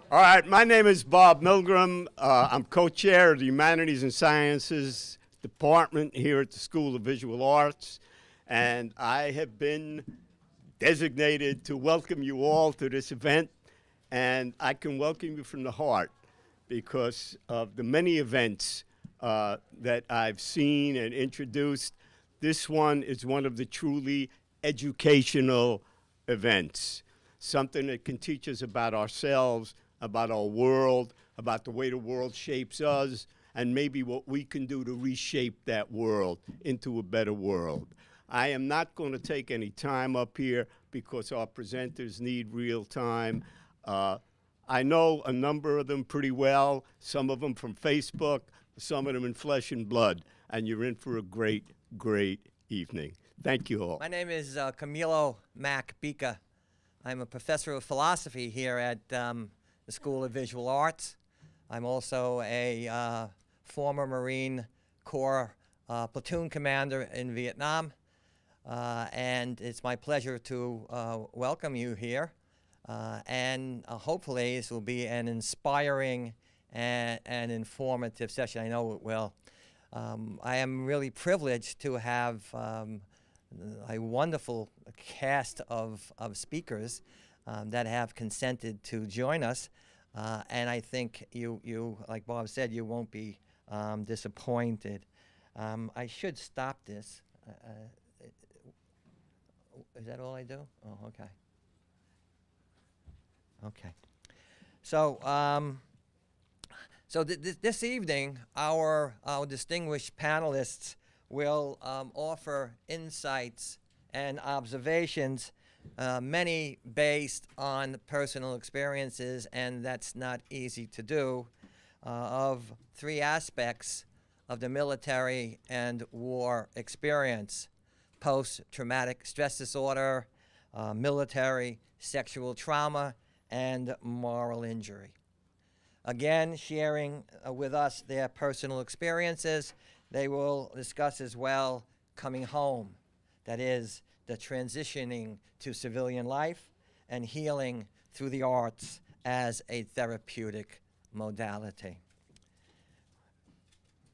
All right, my name is Bob Milgram. I'm co-chair of the Humanities and Sciences Department here at the School of Visual Arts, and I have been designated to welcome you all to this event, and I can welcome you from the heart because of the many events that I've seen and introduced. This one is one of the truly educational events, something that can teach us about ourselves, about our world, about the way the world shapes us, and maybe what we can do to reshape that world into a better world. I am not going to take any time up here because our presenters need real time. I know a number of them pretty well, some of them from Facebook, some of them in flesh and blood, and you're in for a great, great evening. Thank you all. My name is Camillo Bica. I'm a professor of philosophy here at the School of Visual Arts. I'm also a former Marine Corps platoon commander in Vietnam, and it's my pleasure to welcome you here. And hopefully this will be an inspiring and informative session. I know it will. I am really privileged to have a wonderful cast of speakers that have consented to join us. And I think you, like Bob said, you won't be disappointed. I should stop this. Is that all I do? Oh, okay. Okay. So, this evening, our distinguished panelists will offer insights and observations, many based on personal experiences, and that's not easy to do, of three aspects of the military and war experience: post-traumatic stress disorder, military sexual trauma, and moral injury. Again, sharing with us their personal experiences, they will discuss as well coming home, that is, the transitioning to civilian life and healing through the arts as a therapeutic modality.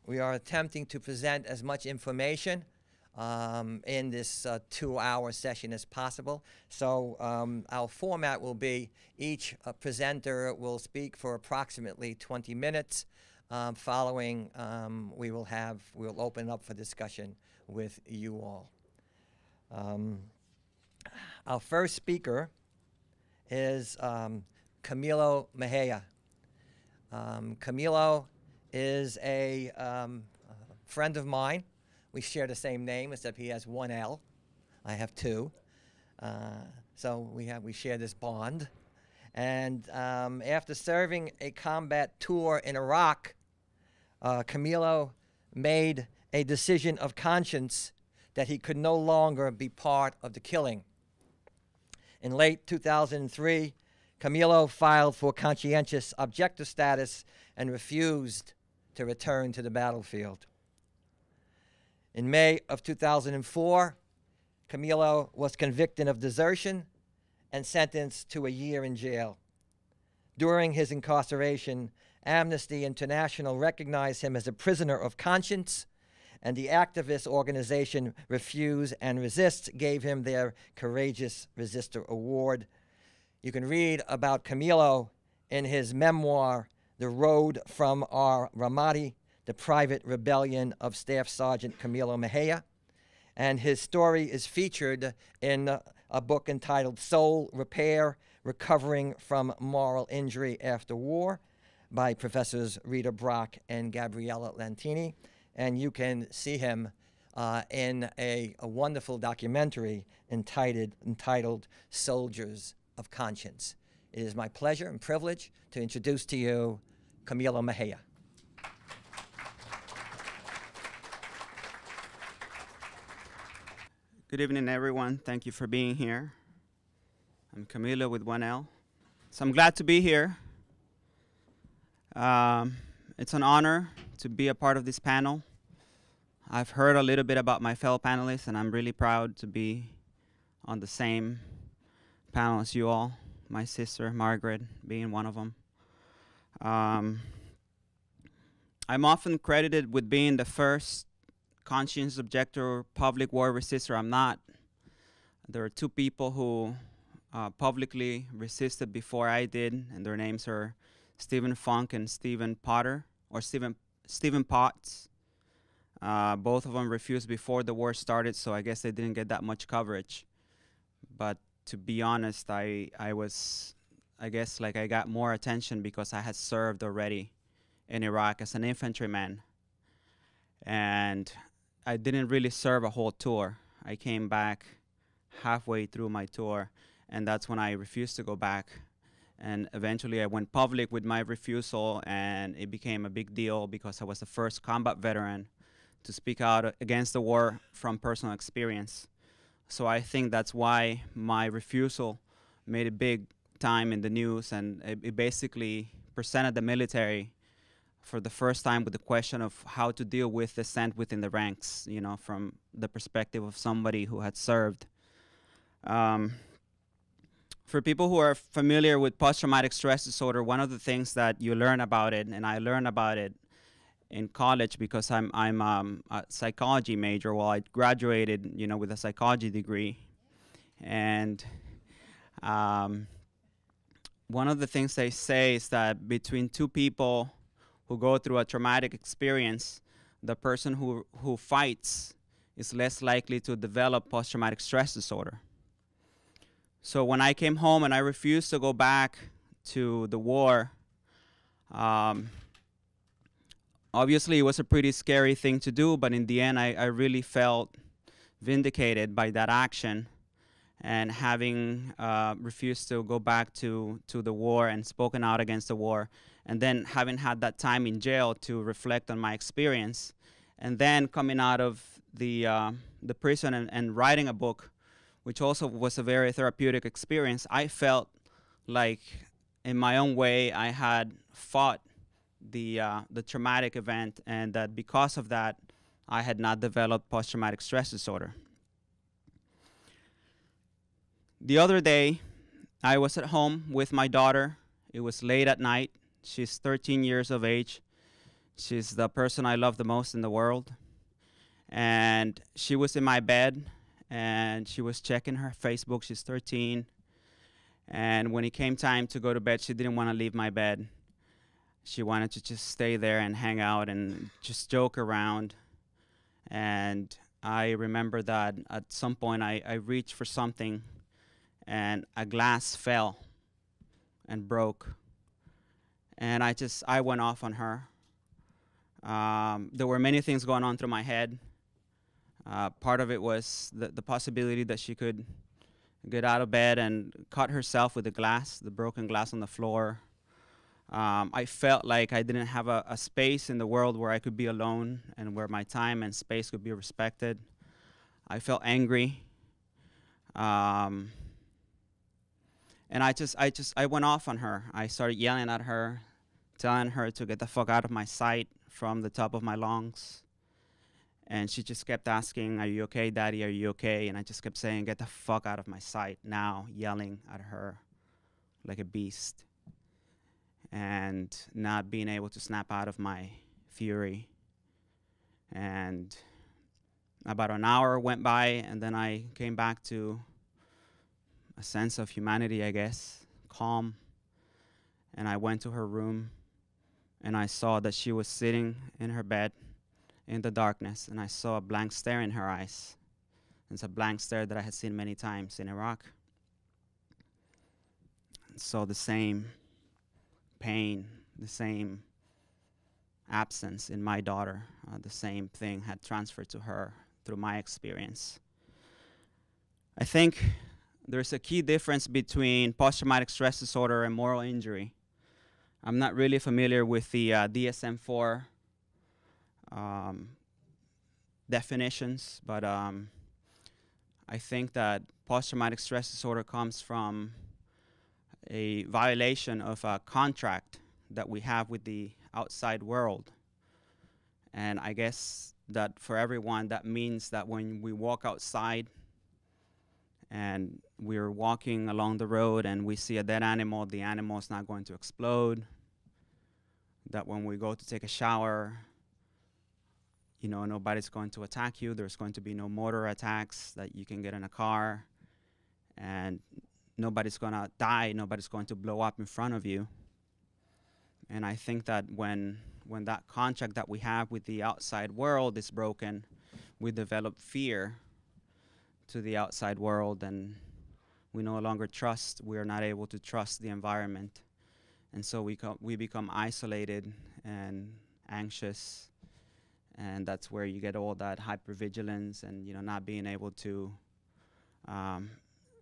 We are attempting to present as much information in this 2-hour session as possible. So our format will be each presenter will speak for approximately 20 minutes. Following, we'll open up for discussion with you all. Our first speaker is Camillo Mejia. Camillo is a friend of mine. We share the same name, except he has one L. I have two. So we share this bond. And after serving a combat tour in Iraq, Camillo made a decision of conscience that he could no longer be part of the killing. In late 2003, Camillo filed for conscientious objector status and refused to return to the battlefield. In May of 2004, Camillo was convicted of desertion and sentenced to a year in jail. During his incarceration, Amnesty International recognized him as a prisoner of conscience, and the activist organization Refuse and Resist gave him their Courageous Resistor Award. You can read about Camillo in his memoir, The Road from Our Ramadi, The Private Rebellion of Staff Sergeant Camillo Mejia. And his story is featured in a book entitled Soul Repair, Recovering from Moral Injury After War by Professors Rita Brock and Gabriella Lantini. And you can see him in a wonderful documentary entitled Soldiers of Conscience. It is my pleasure and privilege to introduce to you Camillo Mejia. Good evening, everyone. Thank you for being here. I'm Camillo with one L. So I'm glad to be here. It's an honor to be a part of this panel. I've heard a little bit about my fellow panelists, and I'm really proud to be on the same panel as you all. My sister, Margaret, being one of them. Um, I'm often credited with being the first conscientious objector, public war resistor. I'm not. There are two people who publicly resisted before I did, and their names are Stephen Funk and Stephen Potter, or Stephen Potts. Both of them refused before the war started, so I guess they didn't get that much coverage. But to be honest, I guess like I got more attention because I had served already in Iraq as an infantryman. And I didn't really serve a whole tour. I came back halfway through my tour, and that's when I refused to go back. And eventually I went public with my refusal, and it became a big deal because I was the first combat veteran to speak out against the war from personal experience. So I think that's why my refusal made a big time in the news, and it basically presented the military for the first time with the question of how to deal with dissent within the ranks, you know, from the perspective of somebody who had served. For people who are familiar with post-traumatic stress disorder, one of the things that you learn about it, and I learned about it in college because I'm a psychology major. Well, I graduated, you know, with a psychology degree, and one of the things they say is that between two people who go through a traumatic experience, the person who fights is less likely to develop post-traumatic stress disorder. So when I came home and I refused to go back to the war, obviously it was a pretty scary thing to do, but in the end I really felt vindicated by that action, and having refused to go back to the war and spoken out against the war, and then having had that time in jail to reflect on my experience, and then coming out of the prison and writing a book, which also was a very therapeutic experience. I felt like in my own way I had fought the traumatic event, and that because of that I had not developed post-traumatic stress disorder. The other day I was at home with my daughter. It was late at night. She's 13 years of age. She's the person I love the most in the world. And she was in my bed, and she was checking her Facebook. She's 13. And when it came time to go to bed, she didn't want to leave my bed. She wanted to just stay there and hang out and just joke around. And I remember that at some point I reached for something, and a glass fell and broke. And I went off on her. There were many things going on through my head. Part of it was the possibility that she could get out of bed and cut herself with the broken glass on the floor. I felt like I didn't have a space in the world where I could be alone and where my time and space could be respected. I felt angry. And I went off on her. I started yelling at her, telling her to get the fuck out of my sight from the top of my lungs. And she just kept asking, "Are you okay, Daddy? Are you okay?" And I just kept saying, "Get the fuck out of my sight now," yelling at her like a beast, and not being able to snap out of my fury. And about an hour went by, and then I came back to a sense of humanity, I guess, calm. And I went to her room, and I saw that she was sitting in her bed in the darkness, and I saw a blank stare in her eyes. It's a blank stare that I had seen many times in Iraq. And saw the same pain, the same absence in my daughter. The same thing had transferred to her through my experience. I think there's a key difference between post-traumatic stress disorder and moral injury. I'm not really familiar with the DSM-4 definitions, but I think that post-traumatic stress disorder comes from a violation of a contract that we have with the outside world. And I guess that for everyone, that means that when we walk outside and we're walking along the road and we see a dead animal, the animal is not going to explode. that when we go to take a shower, you know, nobody's going to attack you. There's going to be no mortar attacks, that you can get in a car and nobody's going to die, nobody's going to blow up in front of you. And I think that when that contract that we have with the outside world is broken, we develop fear to the outside world, and we no longer trust. We are not able to trust the environment. And so we become isolated and anxious, and that's where you get all that hypervigilance and, you know, not being able to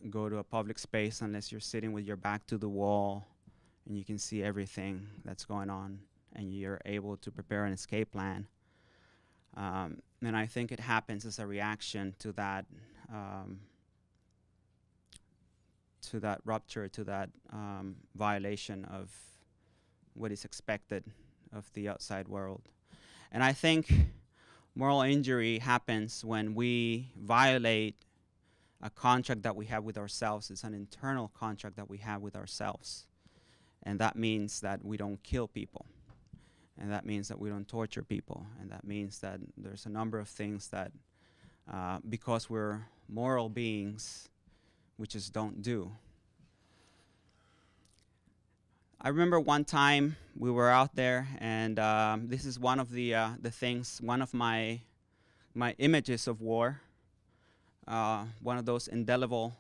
go to a public space unless you're sitting with your back to the wall and you can see everything that's going on and you're able to prepare an escape plan. And I think it happens as a reaction to that rupture, to that violation of what is expected of the outside world. And I think moral injury happens when we violate a contract that we have with ourselves. It's an internal contract that we have with ourselves. And that means that we don't kill people. And that means that we don't torture people. And that means that there's a number of things that, because we're moral beings, we just don't do. I remember one time we were out there, and this is one of the things, one of my images of war, one of those indelible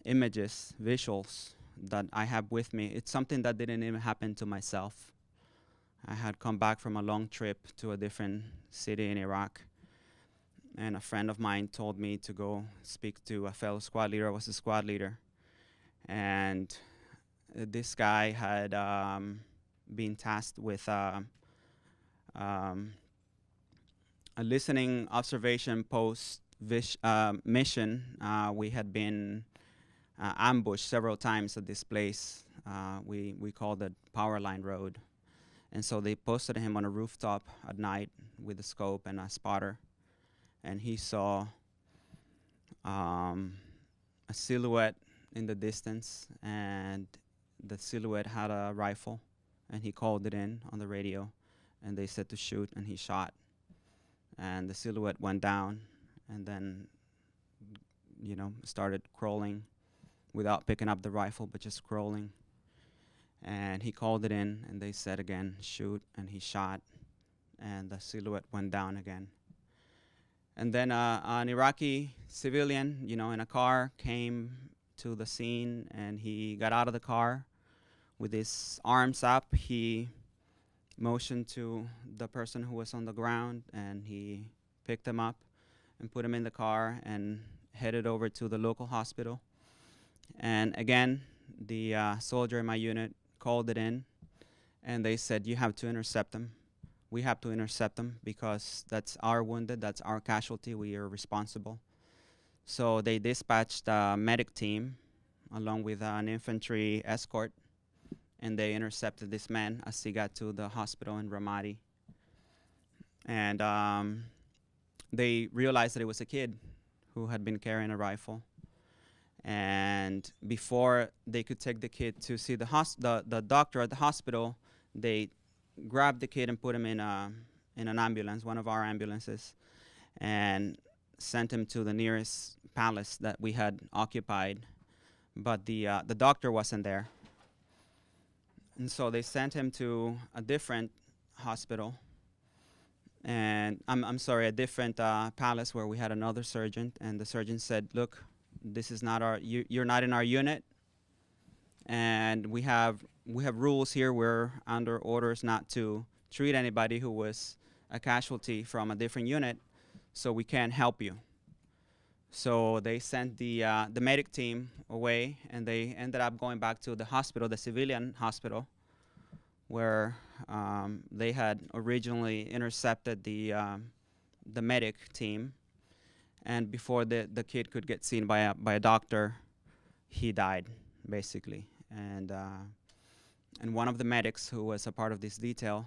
images, visuals that I have with me. It's something that didn't even happen to myself. I had come back from a long trip to a different city in Iraq, and a friend of mine told me to go speak to a fellow squad leader. I was a squad leader, and this guy had been tasked with a listening observation post mission. We had been ambushed several times at this place. We called it Power Line Road. And so they posted him on a rooftop at night with a scope and a spotter. And he saw a silhouette in the distance, and the silhouette had a rifle, and he called it in on the radio, and they said to shoot, and he shot. And the silhouette went down, and then, you know, started crawling without picking up the rifle, but just crawling. And he called it in, and they said again, shoot, and he shot, and the silhouette went down again. And then an Iraqi civilian, you know, in a car came to the scene, and he got out of the car with his arms up. He motioned to the person who was on the ground, and he picked him up and put him in the car and headed over to the local hospital. And again, the soldier in my unit called it in, and they said, you have to intercept them. We have to intercept them because that's our wounded, that's our casualty, we are responsible. So they dispatched a medic team along with an infantry escort, and they intercepted this man as he got to the hospital in Ramadi. And they realized that it was a kid who had been carrying a rifle. And before they could take the kid to see the doctor at the hospital, they grabbed the kid and put him in an ambulance, one of our ambulances, and sent him to the nearest palace that we had occupied. But the doctor wasn't there. And so they sent him to a different hospital, and a different palace where we had another surgeon, and the surgeon said, look, this is not you're not in our unit, and we have rules here. We're under orders not to treat anybody who was a casualty from a different unit, so we can't help you. So they sent the medic team away, and they ended up going back to the hospital, the civilian hospital, where they had originally intercepted the medic team. And before the kid could get seen by a doctor, he died, basically. And one of the medics who was a part of this detail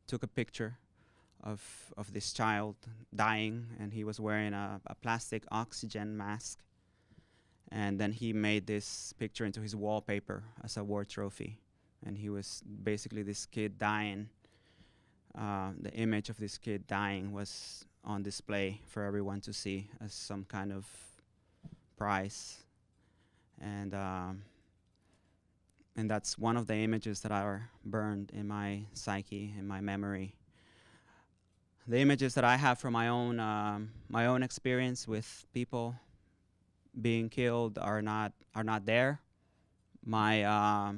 took a picture of this child dying, and he was wearing a plastic oxygen mask. And then he made this picture into his wallpaper as a war trophy. and he was basically this kid dying. The image of this kid dying was on display for everyone to see as some kind of prize, and that's one of the images that are burned in my psyche, in my memory. The images that I have from my own experience with people being killed are not there. My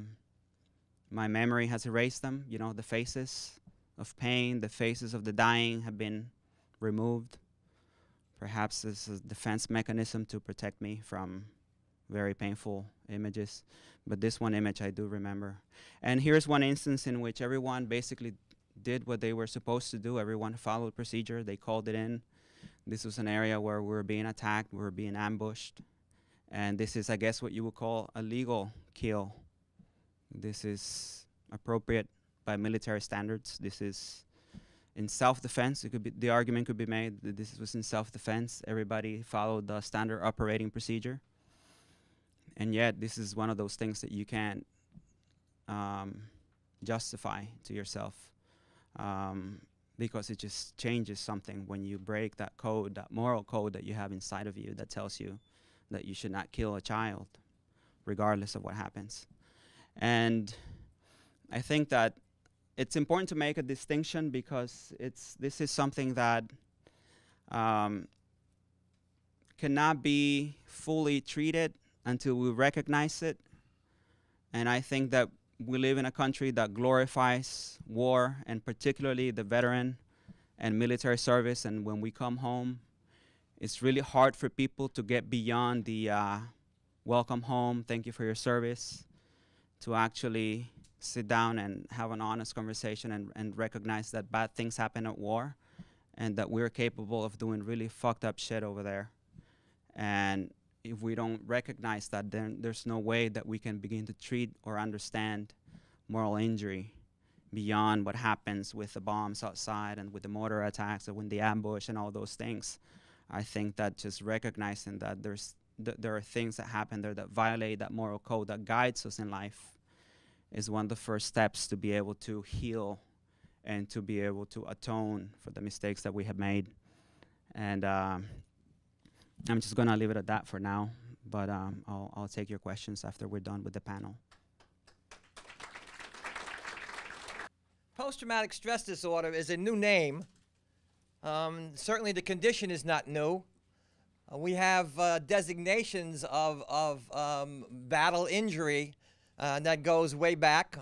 memory has erased them. You know, the faces of pain, the faces of the dying have been removed. Perhaps this is a defense mechanism to protect me from very painful images. But this one image I do remember. And here's one instance in which everyone basically did what they were supposed to do. Everyone followed procedure. They called it in. This was an area where we were being attacked. We were being ambushed. And this is, I guess, what you would call a legal kill. This is appropriate by military standards. This is in self-defense. It could be, the argument could be made that this was in self-defense. Everybody followed the standard operating procedure. And yet, this is one of those things that you can't justify to yourself, because it just changes something when you break that code, that moral code that you have inside of you that tells you that you should not kill a child, regardless of what happens. And I think that it's important to make a distinction, because this is something that cannot be fully treated until we recognize it. And I think that we live in a country that glorifies war, and particularly the veteran and military service. And when we come home, it's really hard for people to get beyond the welcome home, thank you for your service, to actually sit down and have an honest conversation and recognize that bad things happen at war, and that we're capable of doing really fucked up shit over there. And if we don't recognize that, then there's no way that we can begin to treat or understand moral injury beyond what happens with the bombs outside and with the mortar attacks and with the ambush and all those things. I think that just recognizing that there are things that happen there that violate that moral code that guides us in life is one of the first steps to be able to heal and to be able to atone for the mistakes that we have made. And I'm just going to leave it at that for now, but I'll take your questions after we're done with the panel. Post-traumatic stress disorder is a new name. Certainly the condition is not new. We have designations of battle injury that goes way back.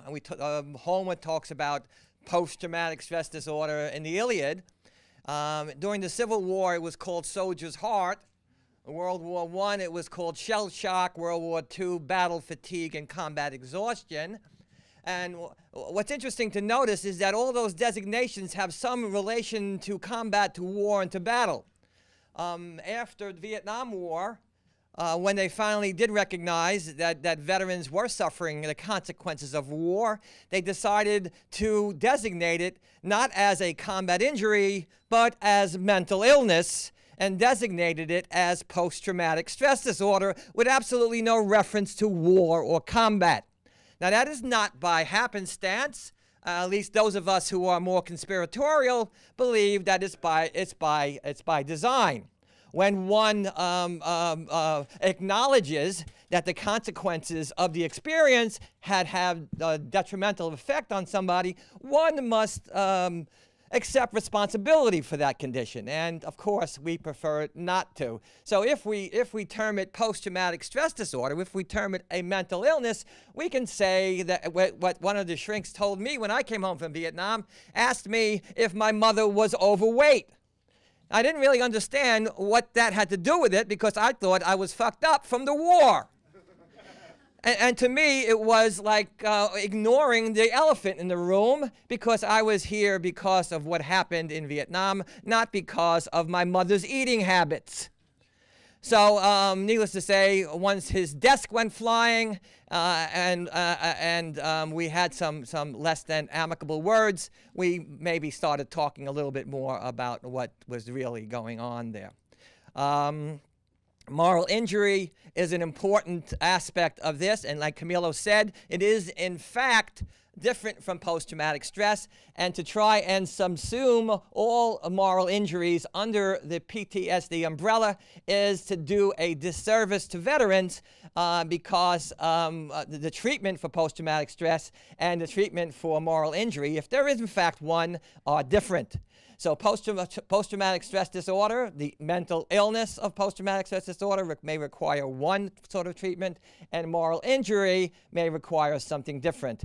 Homer talks about post-traumatic stress disorder in the Iliad. During the Civil War, it was called soldier's heart. World War I, it was called shell shock. World War II, battle fatigue and combat exhaustion. And what's interesting to notice is that all those designations have some relation to combat, to war, and to battle. After the Vietnam War, when they finally did recognize that veterans were suffering the consequences of war, they decided to designate it not as a combat injury, but as mental illness, and designated it as post-traumatic stress disorder with absolutely no reference to war or combat. Now, that is not by happenstance. At least those of us who are more conspiratorial believe that it's by design. When one acknowledges that the consequences of the experience had a detrimental effect on somebody, one must accept responsibility for that condition. And of course, we prefer not to. So if we term it post-traumatic stress disorder, if we term it a mental illness, we can say that what one of the shrinks told me when I came home from Vietnam, asked me if my mother was overweight. I didn't really understand what that had to do with it, because I thought I was fucked up from the war. And to me, it was like ignoring the elephant in the room, because I was here because of what happened in Vietnam, not because of my mother's eating habits. So needless to say, once his desk went flying and we had some less than amicable words, we maybe started talking a little bit more about what was really going on there. Moral injury is an important aspect of this, and like Camillo said, it is in fact different from post-traumatic stress, and to try and subsume all moral injuries under the PTSD umbrella is to do a disservice to veterans because the treatment for post-traumatic stress and the treatment for moral injury, if there is in fact one, are different. So post-traumatic stress disorder, the mental illness of post-traumatic stress disorder may require one sort of treatment, and moral injury may require something different.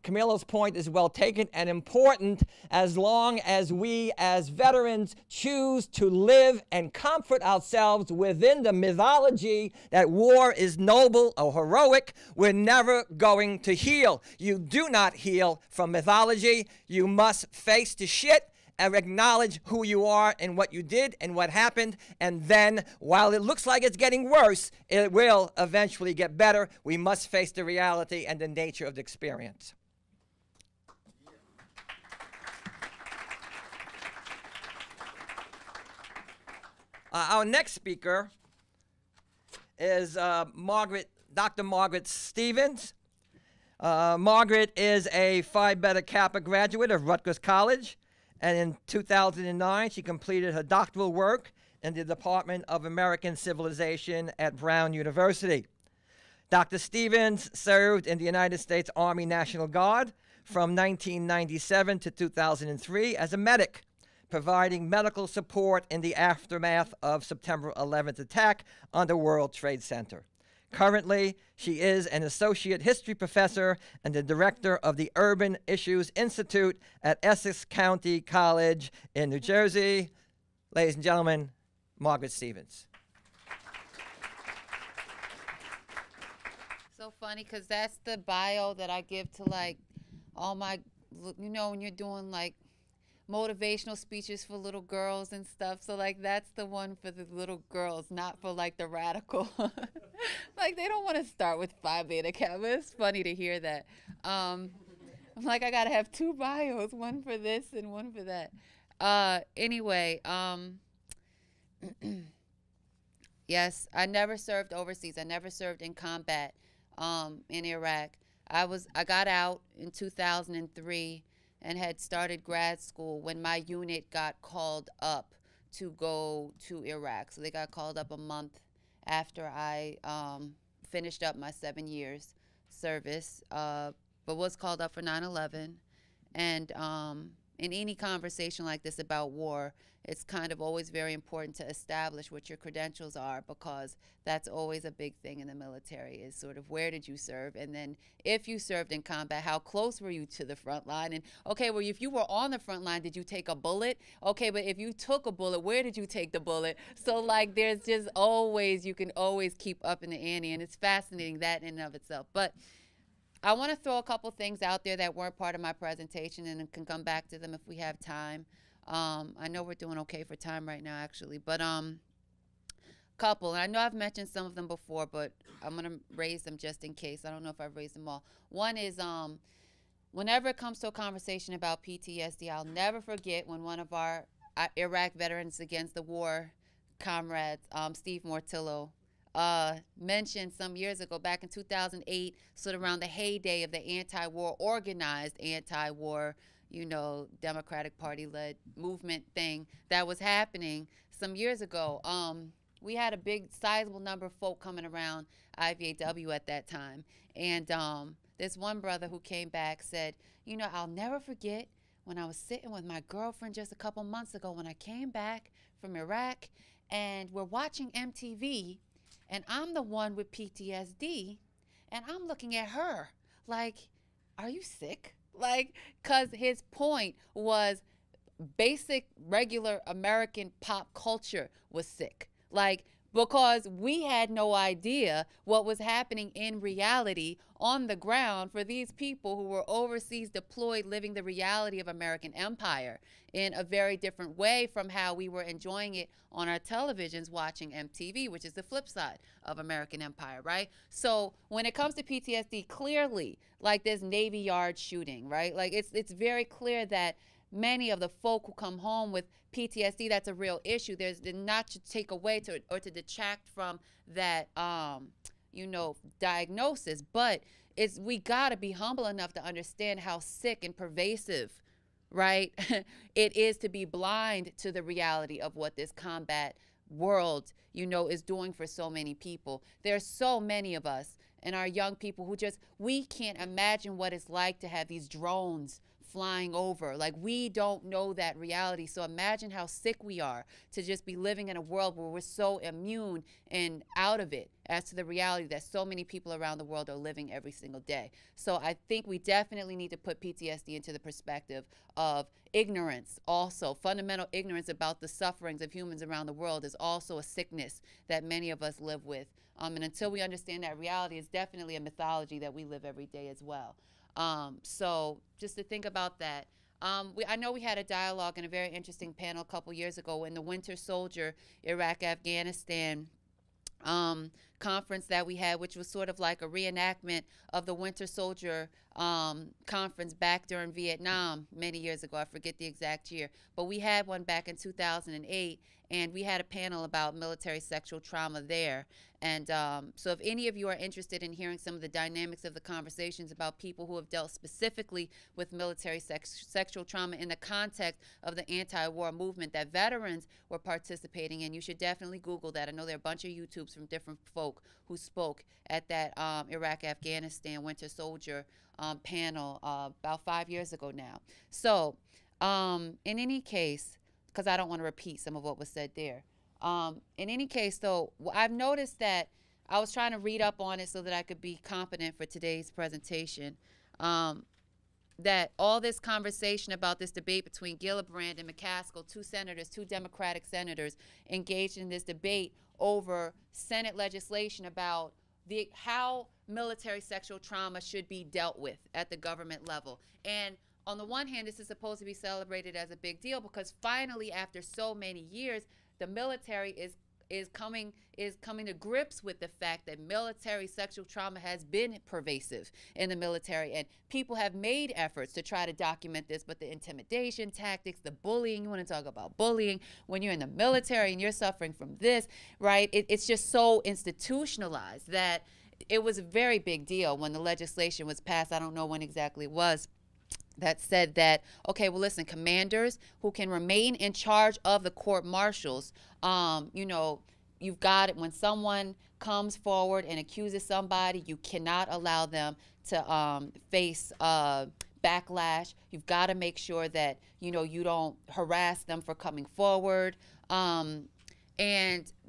Camillo's point is well taken and important as long as we as veterans choose to live and comfort ourselves within the mythology that war is noble or heroic, we're never going to heal. You do not heal from mythology. You must face the shit and acknowledge who you are and what you did and what happened, and then, while it looks like it's getting worse, it will eventually get better. We must face the reality and the nature of the experience. Our next speaker is Dr. Margaret Stevens. Margaret is a Phi Beta Kappa graduate of Rutgers College. And in 2009, she completed her doctoral work in the Department of American Civilization at Brown University. Dr. Stevens served in the United States Army National Guard from 1997 to 2003 as a medic, providing medical support in the aftermath of September 11th attack on the World Trade Center. Currently, she is an associate history professor and the director of the Urban Issues Institute at Essex County College in New Jersey. Ladies and gentlemen, Margaret Stevens. So funny, because that's the bio that I give to like all my, you know, when you're doing like motivational speeches for little girls and stuff. So like that's the one for the little girls, not for like the radical. Like they don't want to start with Phi Beta Kappa. It's funny to hear that. I'm like, I gotta have two bios, one for this and one for that. Anyway, yes, I never served overseas. I never served in combat in Iraq. I got out in 2003 and had started grad school when my unit got called up to go to Iraq. So they got called up a month after I finished up my 7 years service, but was called up for 9/11. And in any conversation like this about war, it's kind of always very important to establish what your credentials are, because that's always a big thing in the military, is sort of where did you serve, and then if you served in combat, how close were you to the front line? And okay, well, if you were on the front line, did you take a bullet? Okay, but if you took a bullet, where did you take the bullet? So like there's just always, you can always keep up in the ante, and it's fascinating that in and of itself. But I want to throw a couple things out there that weren't part of my presentation, and can come back to them if we have time. I know we're doing okay for time right now, actually, but couple, and I know I've mentioned some of them before, but I'm going to raise them just in case. I don't know if I've raised them all. One is whenever it comes to a conversation about PTSD, I'll never forget when one of our Iraq Veterans Against the War comrades, Steve Mortillo, mentioned some years ago, back in 2008, sort of around the heyday of the anti-war, organized anti-war, you know, Democratic Party-led movement thing that was happening some years ago. We had a big, sizable number of folk coming around IVAW at that time. And this one brother who came back said, you know, I'll never forget when I was sitting with my girlfriend just a couple months ago when I came back from Iraq, and we're watching MTV, and I'm the one with PTSD, and I'm looking at her like, are you sick? Like, because his point was basic, regular American pop culture was sick. Like, because we had no idea what was happening in reality on the ground for these people who were overseas deployed, living the reality of American empire in a very different way from how we were enjoying it on our televisions watching MTV, which is the flip side of American empire, right? So when it comes to PTSD, clearly, like this Navy Yard shooting, right? Like it's very clear that many of the folk who come home with PTSD, that's a real issue. There's not to take away or to detract from that, you know, diagnosis, but we gotta be humble enough to understand how sick and pervasive, right, it is to be blind to the reality of what this combat world, you know, is doing for so many people. There's so many of us and our young people who we can't imagine what it's like to have these drones flying over. Like, we don't know that reality. So imagine how sick we are to just be living in a world where we're so immune and out of it as to the reality that so many people around the world are living every single day. So I think we definitely need to put PTSD into the perspective of ignorance. Also, fundamental ignorance about the sufferings of humans around the world is also a sickness that many of us live with. And until we understand that reality, it's definitely a mythology that we live every day as well. So just to think about that. I know we had a dialogue and a very interesting panel a couple years ago in the Winter Soldier, Iraq, Afghanistan conference that we had, which was sort of like a reenactment of the Winter Soldier conference back during Vietnam many years ago. I forget the exact year, but we had one back in 2008, and we had a panel about military sexual trauma there. And so if any of you are interested in hearing some of the dynamics of the conversations about people who have dealt specifically with military sexual trauma in the context of the anti-war movement that veterans were participating in, you should definitely Google that. I know there are a bunch of YouTubes from different folk who spoke at that Iraq, Afghanistan Winter Soldier panel about 5 years ago now. So in any case, because I don't want to repeat some of what was said there. In any case, though, I've noticed that I was trying to read up on it so that I could be competent for today's presentation, that all this conversation about this debate between Gillibrand and McCaskill, two senators, two Democratic senators, engaged in this debate over Senate legislation about how military sexual trauma should be dealt with at the government level. And on the one hand, this is supposed to be celebrated as a big deal because finally, after so many years, the military is coming to grips with the fact that military sexual trauma has been pervasive in the military, and people have made efforts to try to document this, but the intimidation tactics, the bullying, you want to talk about bullying when you're in the military and you're suffering from this, right? It's just so institutionalized that it was a very big deal when the legislation was passed. I don't know when exactly it was, that said that, okay, well, listen, commanders who can remain in charge of the court-martials, you know, you've got it. When someone comes forward and accuses somebody, you cannot allow them to face backlash. You've got to make sure that, you know, you don't harass them for coming forward. And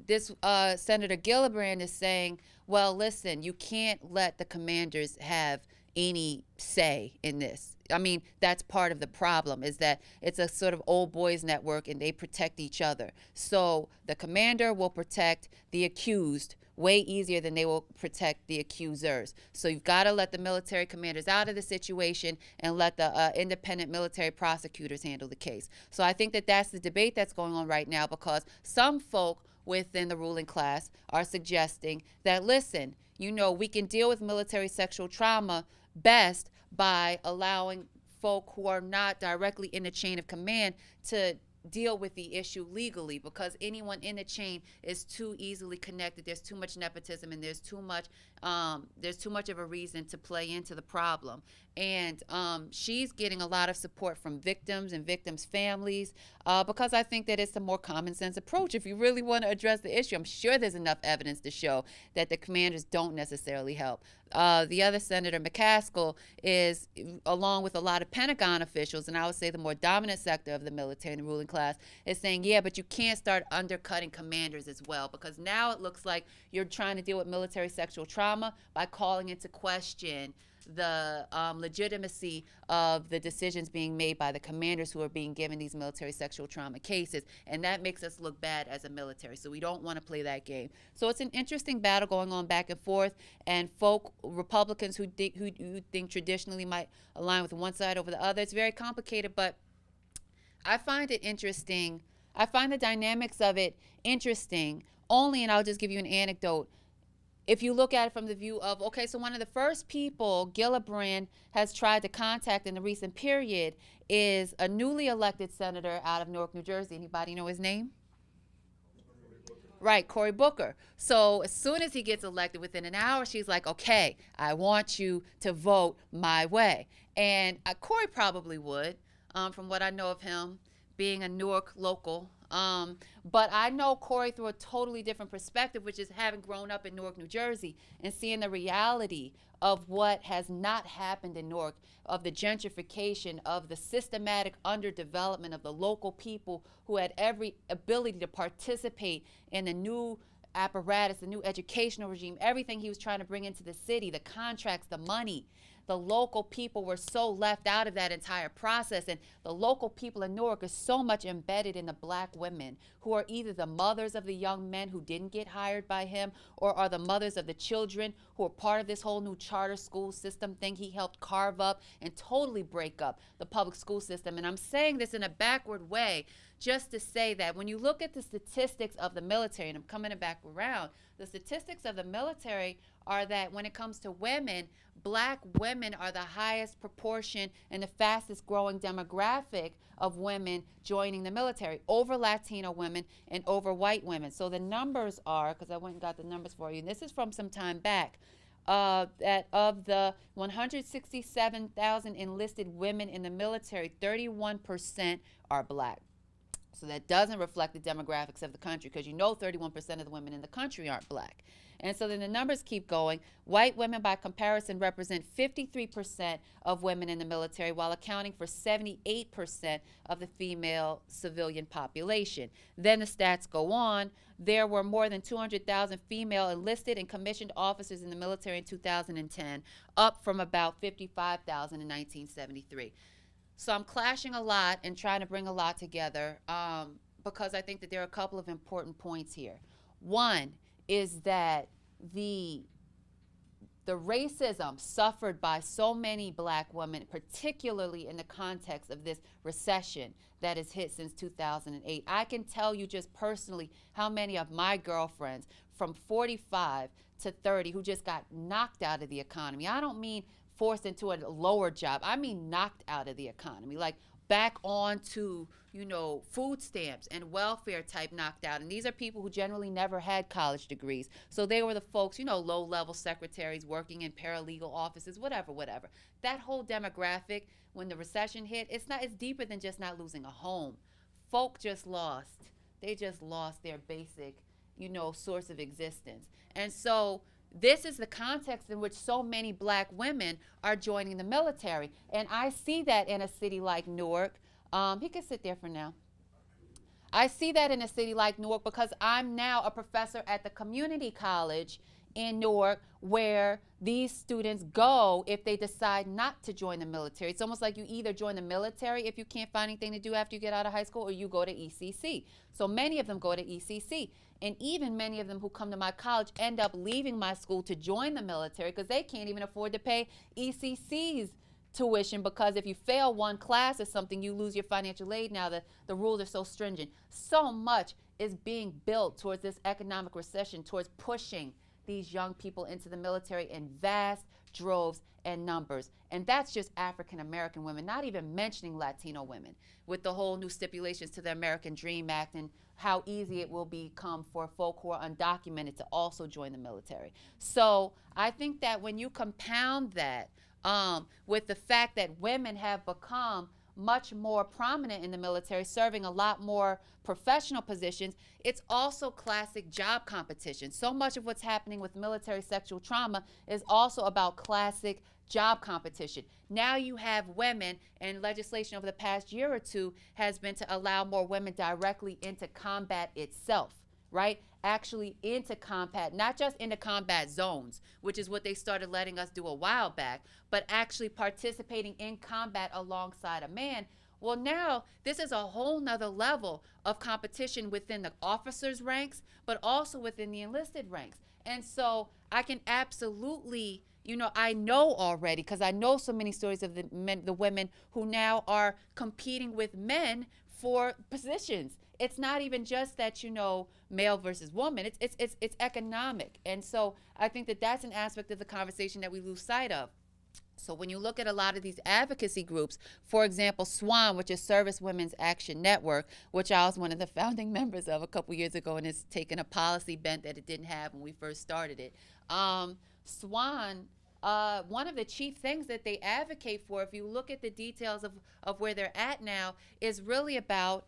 this Senator Gillibrand is saying, well, listen, you can't let the commanders have any say in this. I mean, that's part of the problem, is that it's a sort of old boys network and they protect each other. So the commander will protect the accused way easier than they will protect the accusers. So you've got to let the military commanders out of the situation and let the independent military prosecutors handle the case. So I think that that's the debate that's going on right now, because some folk within the ruling class are suggesting that, listen, you know, we can deal with military sexual trauma best by allowing folk who are not directly in the chain of command to deal with the issue legally, because anyone in the chain is too easily connected. There's too much nepotism, and there's too much of a reason to play into the problem. And she's getting a lot of support from victims and victims' families, because I think that it's a more common sense approach. If you really want to address the issue, I'm sure there's enough evidence to show that the commanders don't necessarily help. The other Senator McCaskill is, along with a lot of Pentagon officials, and I would say the more dominant sector of the military and the ruling class, is saying, yeah, but you can't start undercutting commanders as well, because now it looks like you're trying to deal with military sexual trauma by calling into question the legitimacy of the decisions being made by the commanders who are being given these military sexual trauma cases, and that makes us look bad as a military. So we don't want to play that game. So it's an interesting battle going on back and forth, and Republicans who think traditionally might align with one side over the other. It's very complicated, but I find it interesting. I find the dynamics of it interesting only, and I'll just give you an anecdote. if you look at it from the view of, okay, so one of the first people Gillibrand has tried to contact in the recent period is a newly elected senator out of Newark, New Jersey. Anybody know his name? Right, Cory Booker. So as soon as he gets elected, within an hour, she's like, okay, I want you to vote my way. And Cory probably would, from what I know of him, being a Newark local. But I know Cory through a totally different perspective, which is having grown up in Newark, New Jersey, and seeing the reality of what has not happened in Newark, of the gentrification, of the systematic underdevelopment of the local people who had every ability to participate in the new apparatus, the new educational regime, everything he was trying to bring into the city, the contracts, the money. The local people were so left out of that entire process, and the local people in Newark are so much embedded in the black women who are either the mothers of the young men who didn't get hired by him, or are the mothers of the children who are part of this whole new charter school system thing he helped carve up and totally break up the public school system. And I'm saying this in a backward way just to say that when you look at the statistics of the military, and I'm coming back around, the statistics of the military are that when it comes to women, black women are the highest proportion and the fastest growing demographic of women joining the military, over Latino women and over white women. So the numbers are, because I went and got the numbers for you, and this is from some time back, that of the 167,000 enlisted women in the military, 31% are black. So that doesn't reflect the demographics of the country, because you know 31% of the women in the country aren't black. And so then the numbers keep going. White women, by comparison, represent 53% of women in the military, while accounting for 78% of the female civilian population. Then the stats go on. There were more than 200,000 female enlisted and commissioned officers in the military in 2010, up from about 55,000 in 1973. So I'm clashing a lot and trying to bring a lot together because I think that there are a couple of important points here. One is that the racism suffered by so many black women, particularly in the context of this recession that has hit since 2008. I can tell you just personally how many of my girlfriends from 45 to 30 who just got knocked out of the economy. I don't mean forced into a lower job. I mean knocked out of the economy, like back on to, you know, food stamps and welfare type knocked out. And these are people who generally never had college degrees. So they were the folks, you know, low-level secretaries working in paralegal offices, whatever. That whole demographic, when the recession hit, it's deeper than just not losing a home. Folk just lost. They just lost their basic, you know, source of existence. And so this is the context in which so many black women are joining the military. And I see that in a city like Newark. He can sit there for now. I see that in a city like Newark because I'm now a professor at the community college in Newark, where these students go if they decide not to join the military. It's almost like you either join the military if you can't find anything to do after you get out of high school, or you go to ECC. So many of them go to ECC. And even many of them who come to my college end up leaving my school to join the military because they can't even afford to pay ECC's tuition, because if you fail one class or something, you lose your financial aid. Now the rules are so stringent. So much is being built towards this economic recession, towards pushing these young people into the military in vast droves and numbers. And that's just African American women, not even mentioning Latino women, with the whole new stipulations to the American Dream Act and how easy it will become for folk who are undocumented to also join the military. So I think that when you compound that with the fact that women have become much more prominent in the military, serving a lot more professional positions, it's also classic job competition. So much of what's happening with military sexual trauma is also about classic job competition. Now you have women, and legislation over the past year or two has been to allow more women directly into combat itself, right? Actually into combat, not just into combat zones, which is what they started letting us do a while back, but actually participating in combat alongside a man. Well, now this is a whole nother level of competition within the officers' ranks, but also within the enlisted ranks. And so I can absolutely, you know, I know already, because I know so many stories of the men, the women who now are competing with men for positions it's not even just that, you know, male versus woman. It's economic. And so I think that that's an aspect of the conversation that we lose sight of. So when you look at a lot of these advocacy groups, for example, SWAN, which is Service Women's Action Network, which I was one of the founding members of a couple years ago, and it's taken a policy bent that it didn't have when we first started it. SWAN, one of the chief things that they advocate for, if you look at the details of where they're at now, is really about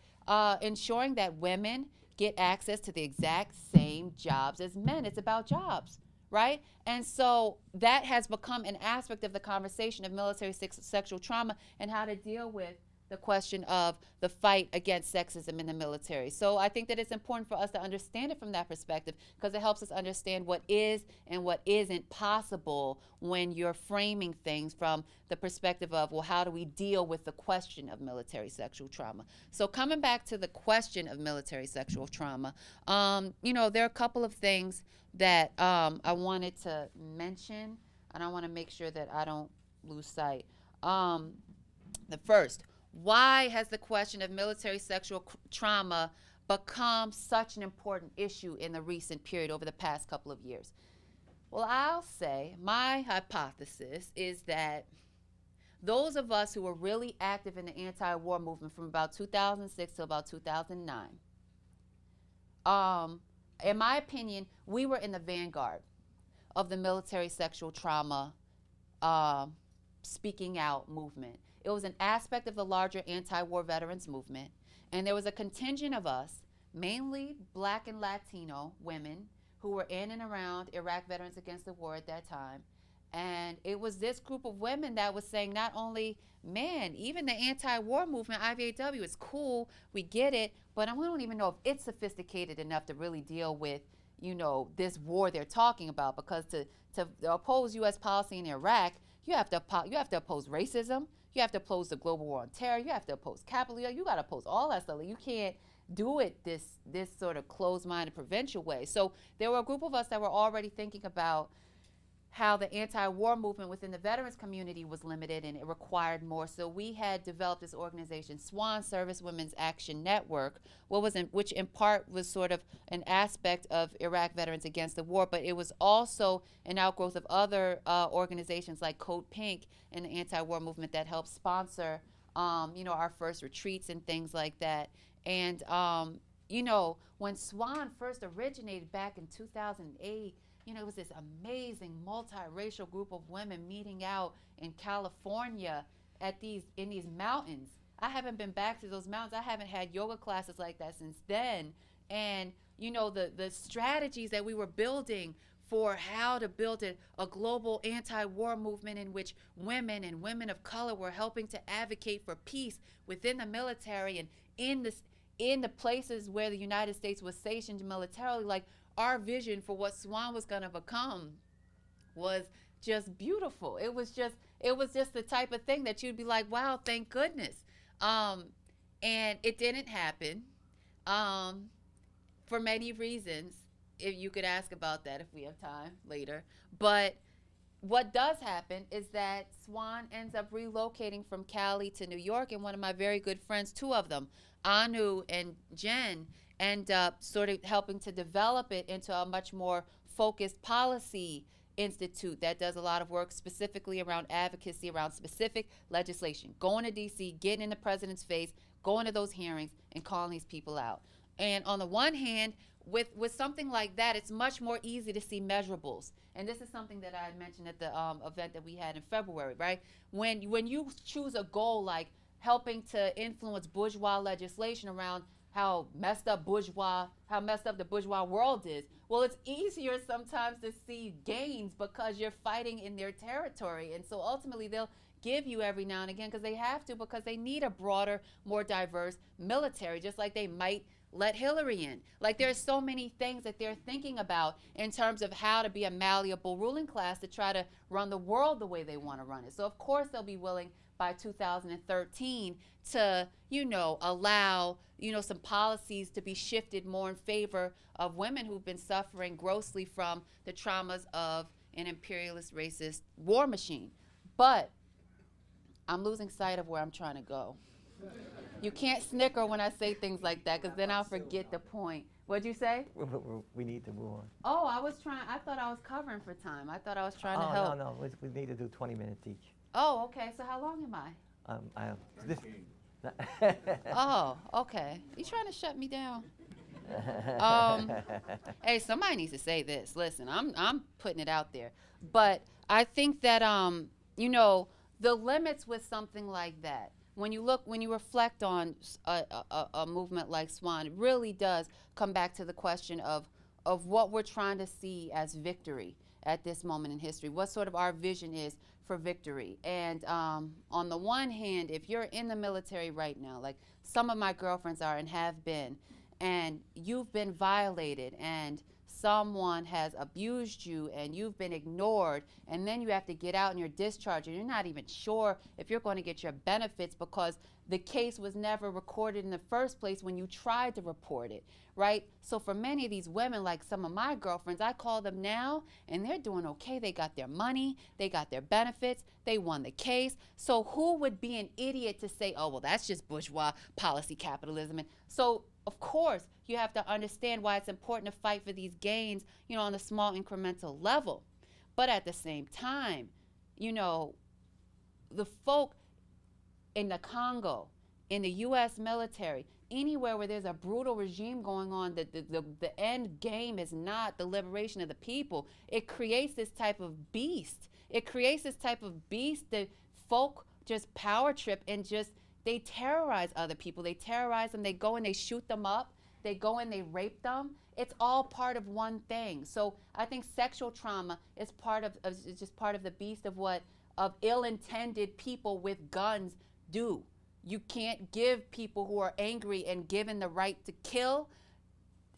ensuring that women get access to the exact same jobs as men. It's about jobs. Right? And so that has become an aspect of the conversation of military sexual trauma and how to deal with the question of the fight against sexism in the military. So I think that it's important for us to understand it from that perspective, because it helps us understand what is and what isn't possible when you're framing things from the perspective of, well, how do we deal with the question of military sexual trauma? So coming back to the question of military sexual trauma, you know, there are a couple of things that I wanted to mention, and I want to make sure that I don't lose sight. The first, why has the question of military sexual trauma become such an important issue in the recent period over the past couple of years? Well, I'll say my hypothesis is that those of us who were really active in the anti-war movement from about 2006 to about 2009, in my opinion, we were in the vanguard of the military sexual trauma speaking out movement. It was an aspect of the larger anti-war veterans movement, and there was a contingent of us, mainly Black and Latino women, who were in and around Iraq Veterans Against the War at that time. And it was this group of women that was saying not only, man, even the anti-war movement, IVAW, is cool, we get it, but we don't even know if it's sophisticated enough to really deal with, you know, this war they're talking about, because to oppose U.S. policy in Iraq, you have to oppose racism, you have to oppose the global war on terror, you have to oppose capitalism, you got to oppose all that stuff. You can't do it this sort of closed-minded provincial way. So there were a group of us that were already thinking about how the anti-war movement within the veterans community was limited and it required more. So we had developed this organization, SWAN, Service Women's Action Network, which in part was sort of an aspect of Iraq Veterans Against the War, but it was also an outgrowth of other organizations like Code Pink and the anti-war movement that helped sponsor, you know, our first retreats and things like that. And, you know, when SWAN first originated back in 2008, you know, it was this amazing multiracial group of women meeting out in California in these mountains. I haven't been back to those mountains. I haven't had yoga classes like that since then. And, you know, the strategies that we were building for how to build a global anti-war movement in which women and women of color were helping to advocate for peace within the military and in the places where the United States was stationed militarily, like, our vision for what SWAN was going to become was just beautiful. It was just the type of thing that you'd be like, wow, thank goodness. And it didn't happen for many reasons. If you could ask about that if we have time later. But what does happen is that SWAN ends up relocating from Cali to New York, and one of my very good friends, two of them, Anu and Jen, end up sort of helping to develop it into a much more focused policy institute that does a lot of work specifically around advocacy, around specific legislation, going to DC, getting in the president's face, going to those hearings and calling these people out. And on the one hand, with something like that, it's much more easy to see measurables. And this is something that I had mentioned at the event that we had in February, right? When you choose a goal like helping to influence bourgeois legislation around how messed up the bourgeois world is. Well, it's easier sometimes to see gains because you're fighting in their territory. And so ultimately they'll give you every now and again because they have to, because they need a broader, more diverse military, just like they might let Hillary in. Like, there's so many things that they're thinking about in terms of how to be a malleable ruling class to try to run the world the way they want to run it. So of course they'll be willing by 2013 to, you know, allow, you know, some policies to be shifted more in favor of women who've been suffering grossly from the traumas of an imperialist, racist war machine. But I'm losing sight of where I'm trying to go. You can't snicker when I say things like that, because then I'll forget the point. What'd you say? We need to move on. Oh, I thought I was covering for time. I thought I was trying to help. No, we need to do 20 minutes each. Oh, okay. So how long am I? This, Oh, okay. You trying to shut me down? Hey, somebody needs to say this. Listen, I'm putting it out there. But I think that you know, the limits with something like that, when you reflect on a movement like SWAN, it really does come back to the question of what we're trying to see as victory at this moment in history, what sort of our vision is for victory. And on the one hand, if you're in the military right now, like some of my girlfriends are and have been, and you've been violated and someone has abused you and you've been ignored, and then you have to get out and you're discharged and you're not even sure if you're going to get your benefits because the case was never recorded in the first place when you tried to report it, right? So for many of these women, like some of my girlfriends, I call them now and they're doing okay. They got their money, they got their benefits, they won the case. So who would be an idiot to say, oh, well, that's just bourgeois policy capitalism? And so of course, you have to understand why it's important to fight for these gains, you know, on a small incremental level. But at the same time, you know, the folk in the Congo, in the U.S. military, anywhere where there's a brutal regime going on, the end game is not the liberation of the people. It creates this type of beast. It creates this type of beast that folk just power trip and just, they terrorize other people. They terrorize them. They go and they shoot them up. They go and they rape them. It's all part of one thing. So I think sexual trauma is is just part of the beast of ill-intended people with guns do. You can't give people who are angry and given the right to kill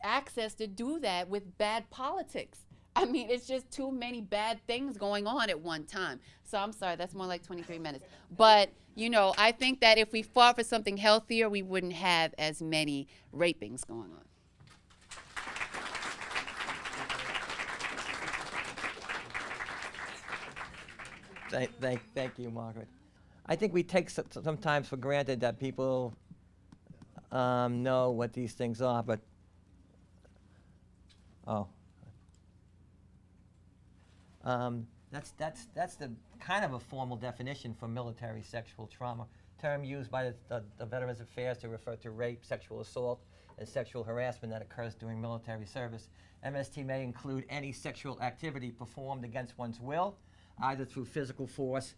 access to do that with bad politics. I mean, it's just too many bad things going on at one time. So I'm sorry, that's more like 23 minutes. But, you know, I think that if we fought for something healthier, we wouldn't have as many rapings going on. Thank you, Margaret. I think we take sometimes for granted that people know what these things are, but that's the kind of a formal definition for military sexual trauma, term used by the Veterans Affairs to refer to rape, sexual assault, and sexual harassment that occurs during military service. MST may include any sexual activity performed against one's will, either through physical force,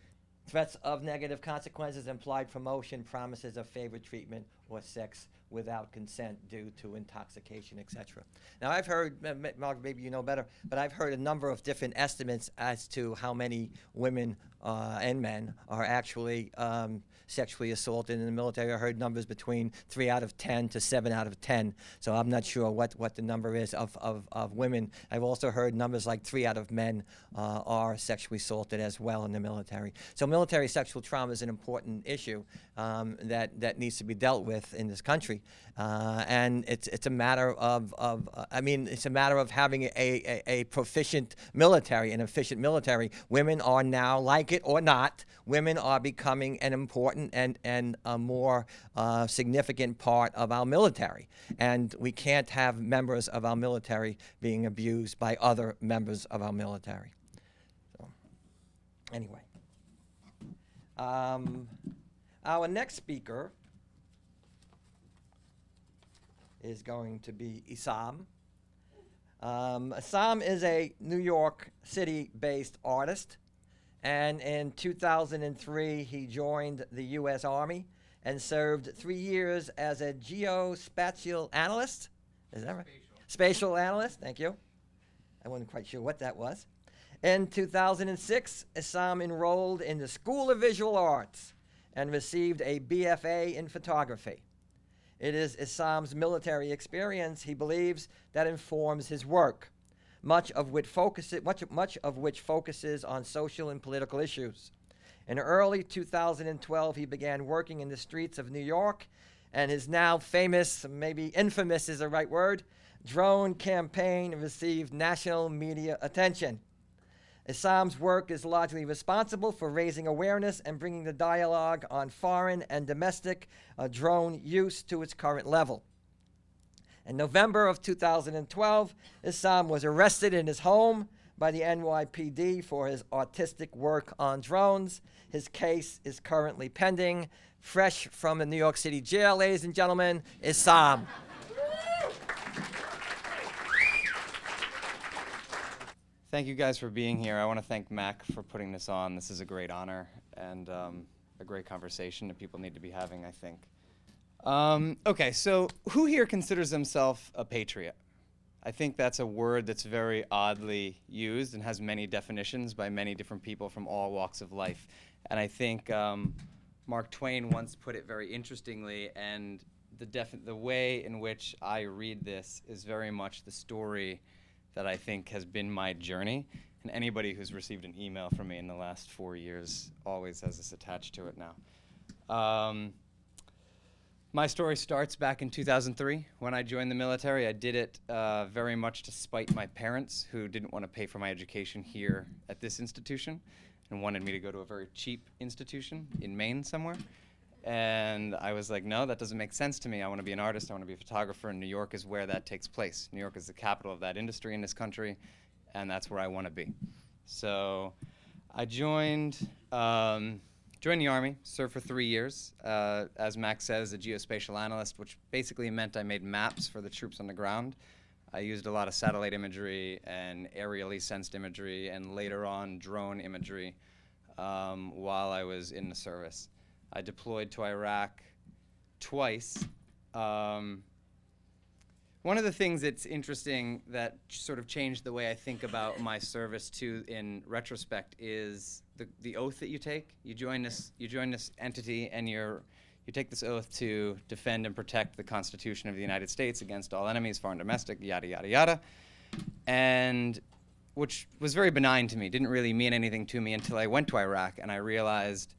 threats of negative consequences, implied promotion, promises of favored treatment, or sex without consent due to intoxication, etc. Now, I've heard, Mark, maybe you know better, but I've heard a number of different estimates as to how many women and men are actually sexually assaulted in the military. I heard numbers between 3 out of 10 to 7 out of 10. So I'm not sure what the number is of women. I've also heard numbers like 3 out of men are sexually assaulted as well in the military. So military sexual trauma is an important issue that needs to be dealt with in this country. And it's a matter of it's a matter of having a proficient military, an efficient military. Women are now, like it or not, women are becoming an important and a more significant part of our military. And we can't have members of our military being abused by other members of our military. So, anyway. Our next speaker is going to be Essam. Essam is a New York City-based artist, and in 2003 he joined the U.S. Army and served 3 years as a geospatial analyst. Is that right? Spatial analyst, thank you. I wasn't quite sure what that was. In 2006, Essam enrolled in the School of Visual Arts and received a BFA in photography. It is Essam's military experience, he believes, that informs his work, much of which focuses on social and political issues. In early 2012, he began working in the streets of New York, and his now famous, maybe infamous is the right word, drone campaign received national media attention. Essam's work is largely responsible for raising awareness and bringing the dialogue on foreign and domestic drone use to its current level. In November of 2012, Essam was arrested in his home by the NYPD for his artistic work on drones. His case is currently pending. Fresh from the New York City jail, ladies and gentlemen, Essam. Thank you guys for being here. I want to thank Mac for putting this on. This is a great honor and a great conversation that people need to be having, I think. Okay, so who here considers himself a patriot? I think that's a word that's very oddly used and has many definitions by many different people from all walks of life. And I think Mark Twain once put it very interestingly, and the way in which I read this is very much the story that I think has been my journey. And anybody who's received an email from me in the last 4 years always has this attached to it now. My story starts back in 2003 when I joined the military. I did it very much to spite my parents, who didn't want to pay for my education here at this institution and wanted me to go to a very cheap institution in Maine somewhere. And I was like, no, that doesn't make sense to me. I want to be an artist. I want to be a photographer, and New York is where that takes place. New York is the capital of that industry in this country, and that's where I want to be. So I joined the Army, served for 3 years, as Max says, a geospatial analyst, which basically meant I made maps for the troops on the ground. I used a lot of satellite imagery and aerially sensed imagery and later on drone imagery while I was in the service. I deployed to Iraq twice. One of the things that's interesting that sort of changed the way I think about my service too in retrospect is the oath that you take. You join this entity and you take this oath to defend and protect the Constitution of the United States against all enemies, foreign, domestic, yada, yada, yada. And which was very benign to me, didn't really mean anything to me until I went to Iraq and I realized,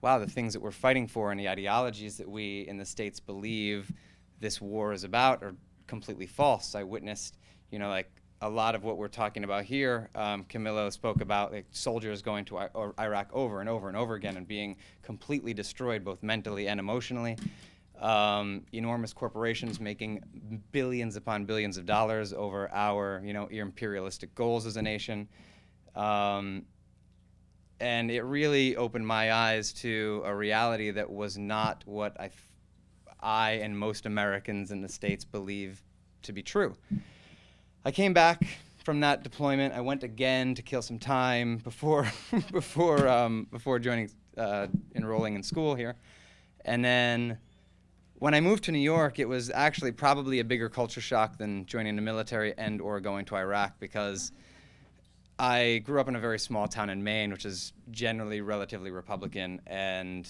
wow, the things that we're fighting for and the ideologies that we in the States believe this war is about are completely false. I witnessed, like a lot of what we're talking about here. Camillo spoke about like soldiers going to Iraq over and over and over again and being completely destroyed both mentally and emotionally. Enormous corporations making billions upon billions of dollars over our, imperialistic goals as a nation. And it really opened my eyes to a reality that was not what I and most Americans in the States believe to be true. I came back from that deployment. I went again to kill some time before joining, enrolling in school here. And then when I moved to New York, it was actually probably a bigger culture shock than joining the military and or going to Iraq, because I grew up in a very small town in Maine, which is generally relatively Republican, and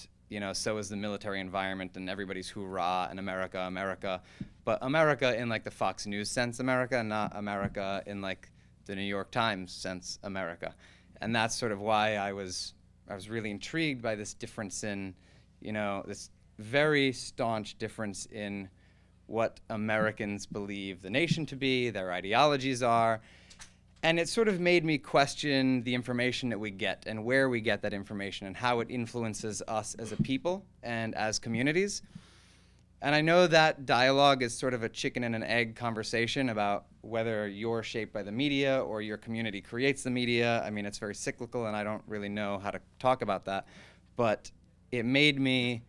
so is the military environment, and everybody's hoorah and America, America. But America in like the Fox News sense America, not America in like the New York Times sense America. And that's sort of why I was really intrigued by this difference in, this very staunch difference in what Americans believe the nation to be, their ideologies are. And it sort of made me question the information that we get and where we get that information and how it influences us as a people and as communities. And I know that dialogue is sort of a chicken and an egg conversation about whether you're shaped by the media or your community creates the media. I mean, it's very cyclical, and I don't really know how to talk about that. But it made me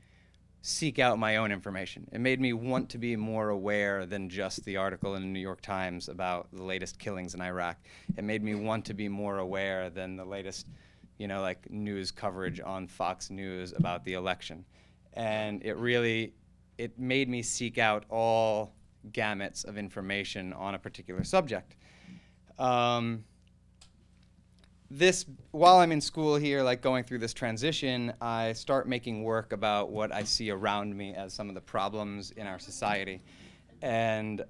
seek out my own information. It made me want to be more aware than just the article in the New York Times about the latest killings in Iraq. It made me want to be more aware than the latest, like news coverage on Fox News about the election. And it made me seek out all gamuts of information on a particular subject. While I'm in school here, like going through this transition, I start making work about what I see around me as some of the problems in our society, and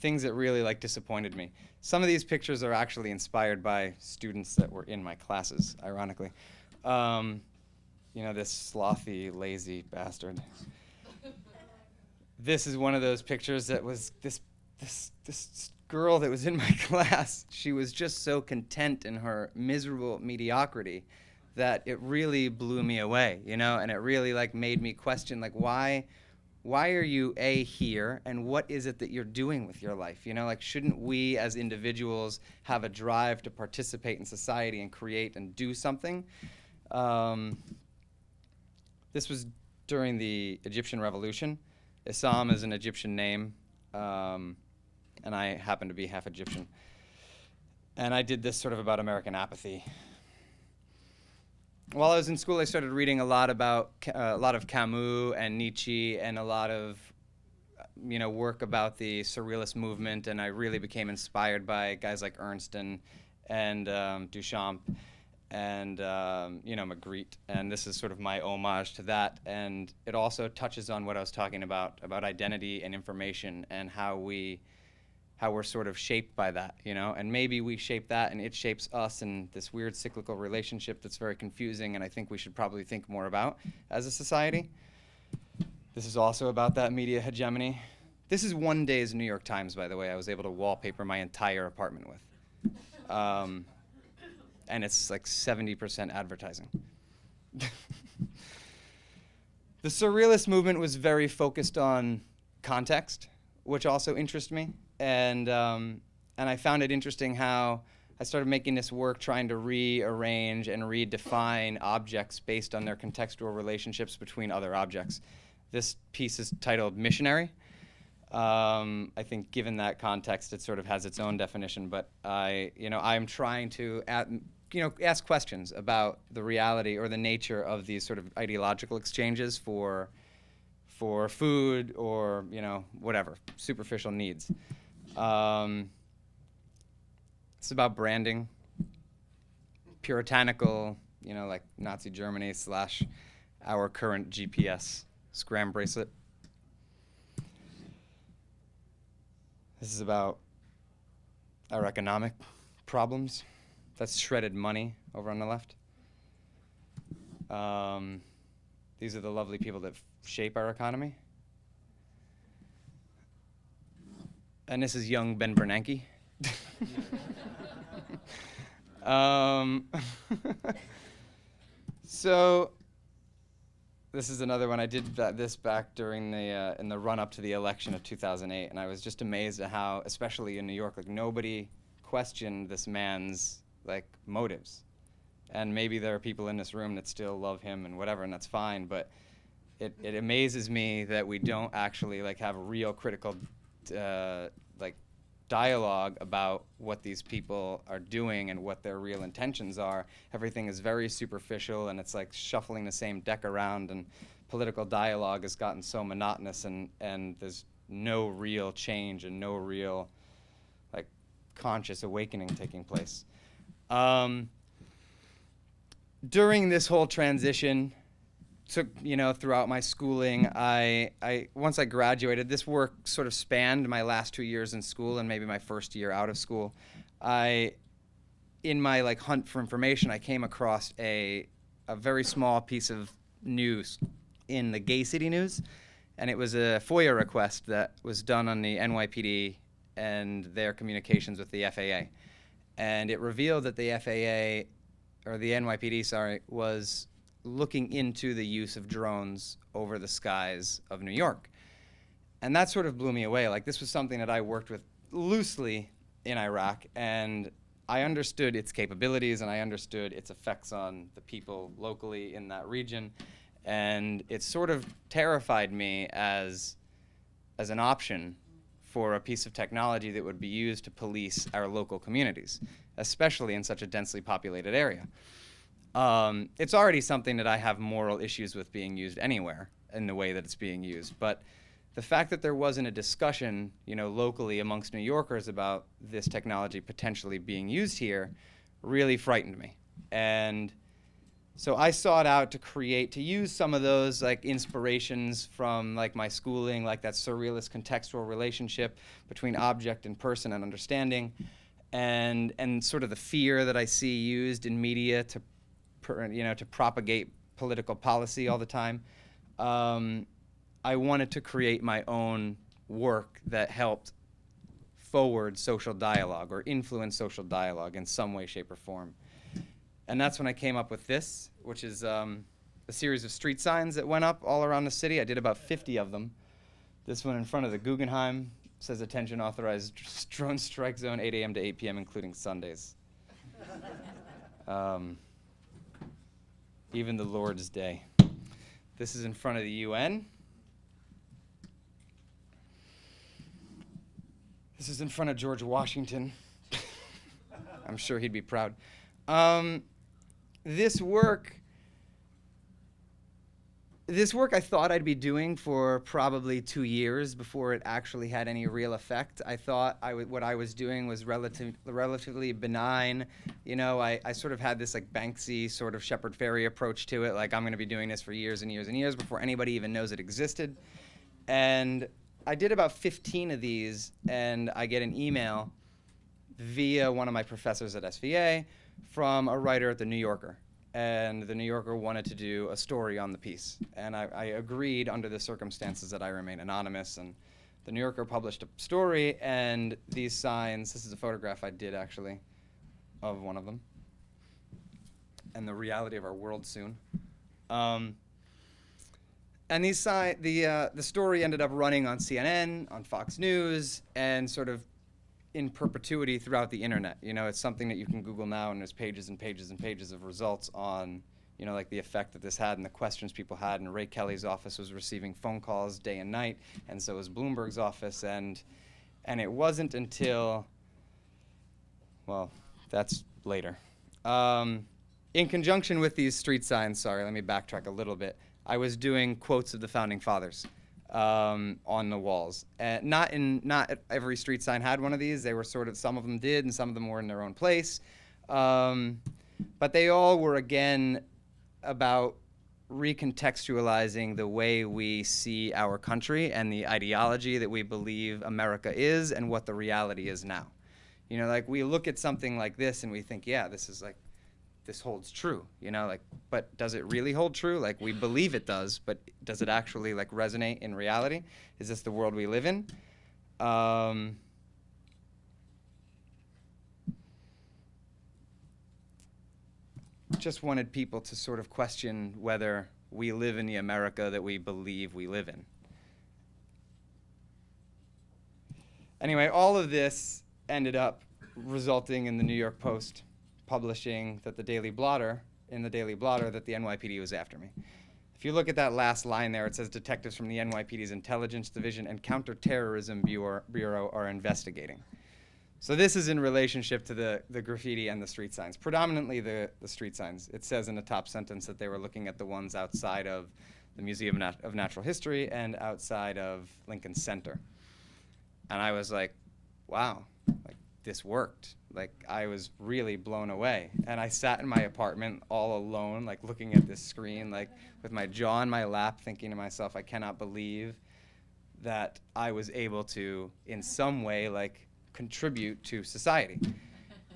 things that really disappointed me. Some of these pictures are actually inspired by students that were in my classes, ironically. This slothy, lazy bastard. This is one of those pictures that was this girl that was in my class, she was just so content in her miserable mediocrity that it really blew me away, you know, and it really like made me question like why are you here, and what is it that you're doing with your life? You know, like shouldn't we as individuals have a drive to participate in society and create and do something? This was during the Egyptian Revolution. Essam is an Egyptian name, and I happen to be half Egyptian. And I did this sort of about American apathy. While I was in school, I started reading a lot of Camus and Nietzsche and a lot of, you know, work about the Surrealist movement, and I really became inspired by guys like Ernst and Duchamp and you know, Magritte, and this is sort of my homage to that. And it also touches on what I was talking about identity and information and how we're sort of shaped by that, you know, and maybe we shape that and it shapes us in this weird cyclical relationship that's very confusing, and I think we should probably think more about as a society. This is also about that media hegemony. This is one day's New York Times, by the way, I was able to wallpaper my entire apartment with. And it's like 70% advertising. The Surrealist movement was very focused on context, which also interests me. And I found it interesting how I started making this work trying to rearrange and redefine objects based on their contextual relationships between other objects. This piece is titled Missionary. I think given that context, it sort of has its own definition, but I'm trying to ask questions about the reality or the nature of these sort of ideological exchanges for food or, you know, whatever, superficial needs. It's about branding, puritanical, you know, like Nazi Germany / our current GPS scram bracelet. This is about our economic problems. That's shredded money over on the left. These are the lovely people that shape our economy. And this is young Ben Bernanke. So this is another one. I did this back during the in the run-up to the election of 2008, and I was just amazed at how, especially in New York, like nobody questioned this man's like motives. And maybe there are people in this room that still love him and whatever, and that's fine. But it amazes me that we don't actually like have a real critical like dialogue about what these people are doing and what their real intentions are. Everything is very superficial, and it's like shuffling the same deck around, and political dialogue has gotten so monotonous, and there's no real change and no real like conscious awakening taking place. During this whole transition, throughout my schooling, once I graduated, this work sort of spanned my last 2 years in school and maybe my first year out of school. In my like hunt for information, I came across a very small piece of news in the Gay City News, and it was a FOIA request that was done on the NYPD and their communications with the FAA. And it revealed that the FAA, or the NYPD, was looking into the use of drones over the skies of New York. And that sort of blew me away. Like, this was something that I worked with loosely in Iraq, and I understood its capabilities and I understood its effects on the people locally in that region. And it sort of terrified me as an option for a piece of technology that would be used to police our local communities, especially in such a densely populated area. It's already something that I have moral issues with being used anywhere in the way that it's being used. But the fact that there wasn't a discussion, locally amongst New Yorkers about this technology potentially being used here really frightened me. And so I sought out to use some of those like inspirations from like my schooling, like that surrealist contextual relationship between object and person and understanding, and sort of the fear that I see used in media to propagate political policy all the time. I wanted to create my own work that helped forward social dialogue or influence social dialogue in some way, shape, or form. And that's when I came up with this, which is a series of street signs that went up all around the city. I did about 50 of them. This one in front of the Guggenheim says, "Attention, authorized drone strike zone, 8 a.m. to 8 p.m., including Sundays." Even the Lord's Day. This is in front of the UN. This is in front of George Washington. I'm sure he'd be proud. This work I thought I'd be doing for probably 2 years before it actually had any real effect. I thought what I was doing was relatively benign. You know, I sort of had this like Banksy sort of Shepard Fairey approach to it, like I'm going to be doing this for years and years and years before anybody even knows it existed. And I did about 15 of these, and I get an email via one of my professors at SVA from a writer at The New Yorker. And The New Yorker wanted to do a story on the piece. And I agreed under the circumstances that I remain anonymous. And The New Yorker published a story, and these signs, this is a photograph I did actually of one of them, and the reality of our world soon. And these the story ended up running on CNN, on Fox News, and sort of in perpetuity throughout the internet. You know, it's something that you can Google now, and there's pages and pages and pages of results on, you know, like the effect that this had and the questions people had. And Ray Kelly's office was receiving phone calls day and night, and so was Bloomberg's office. And it wasn't until, well, that's later. In conjunction with these street signs, sorry, let me backtrack a little bit. I was doing quotes of the Founding Fathers on the walls. Not every street sign had one of these. They were sort of, some of them did, and some of them were in their own place. But they all were, again, about recontextualizing the way we see our country and the ideology that we believe America is and what the reality is now. You know, like we look at something like this and we think, yeah, this is like, this holds true, you know, like, but does it really hold true? Like, we believe it does, but does it actually, like, resonate in reality? Is this the world we live in? Just wanted people to sort of question whether we live in the America that we believe we live in. Anyway, all of this ended up resulting in the New York Post publishing that in the Daily Blotter, that the NYPD was after me. If you look at that last line there, it says detectives from the NYPD's Intelligence Division and Counterterrorism Bureau are investigating. So this is in relationship to the graffiti and the street signs, predominantly the street signs. It says in the top sentence that they were looking at the ones outside of the Museum of Natural History and outside of Lincoln Center. And I was like, wow, like, this worked. Like, I was really blown away. And I sat in my apartment all alone, like looking at this screen, like with my jaw in my lap, thinking to myself, I cannot believe that I was able to, in some way, like, contribute to society.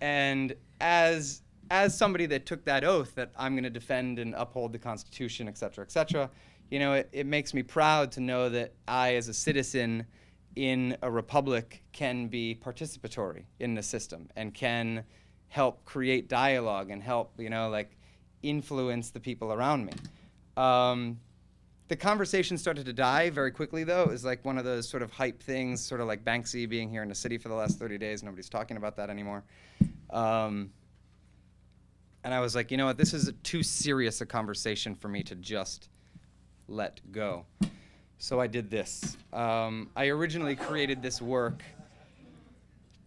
And as somebody that took that oath that I'm going to defend and uphold the Constitution, et cetera, you know, it makes me proud to know that I, as a citizen in a republic, can be participatory in the system and can help create dialogue and help, you know, like, influence the people around me. The conversation started to die very quickly, though. It was like one of those sort of hype things, sort of like Banksy being here in the city for the last 30 days. Nobody's talking about that anymore. And I was like, you know what, this is too serious a conversation for me to just let go. So I did this. I originally created this work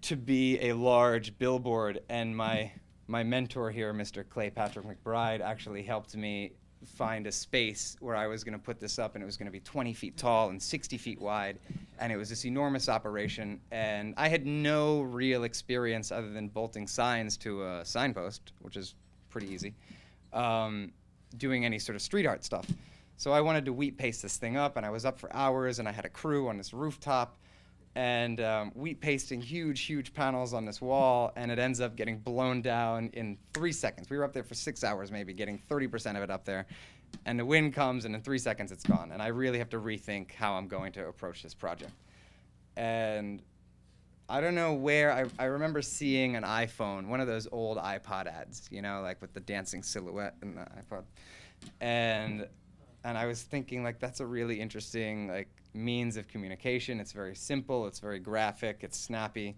to be a large billboard, and my mentor here, Mr. Clay Patrick McBride, actually helped me find a space where I was going to put this up, and it was going to be 20 feet tall and 60 feet wide, and it was this enormous operation. And I had no real experience other than bolting signs to a signpost, which is pretty easy, doing any sort of street art stuff. So I wanted to wheat paste this thing up, and I was up for hours, and I had a crew on this rooftop, and wheat pasting huge panels on this wall, and it ends up getting blown down in 3 seconds. We were up there for 6 hours maybe, getting 30% of it up there, and the wind comes, and in 3 seconds it's gone. And I really have to rethink how I'm going to approach this project. And I don't know where, I remember seeing an iPhone, one of those old iPod ads, you know, like with the dancing silhouette and the iPod. And I was thinking, like, that's a really interesting, like, means of communication. It's very simple, it's very graphic, it's snappy.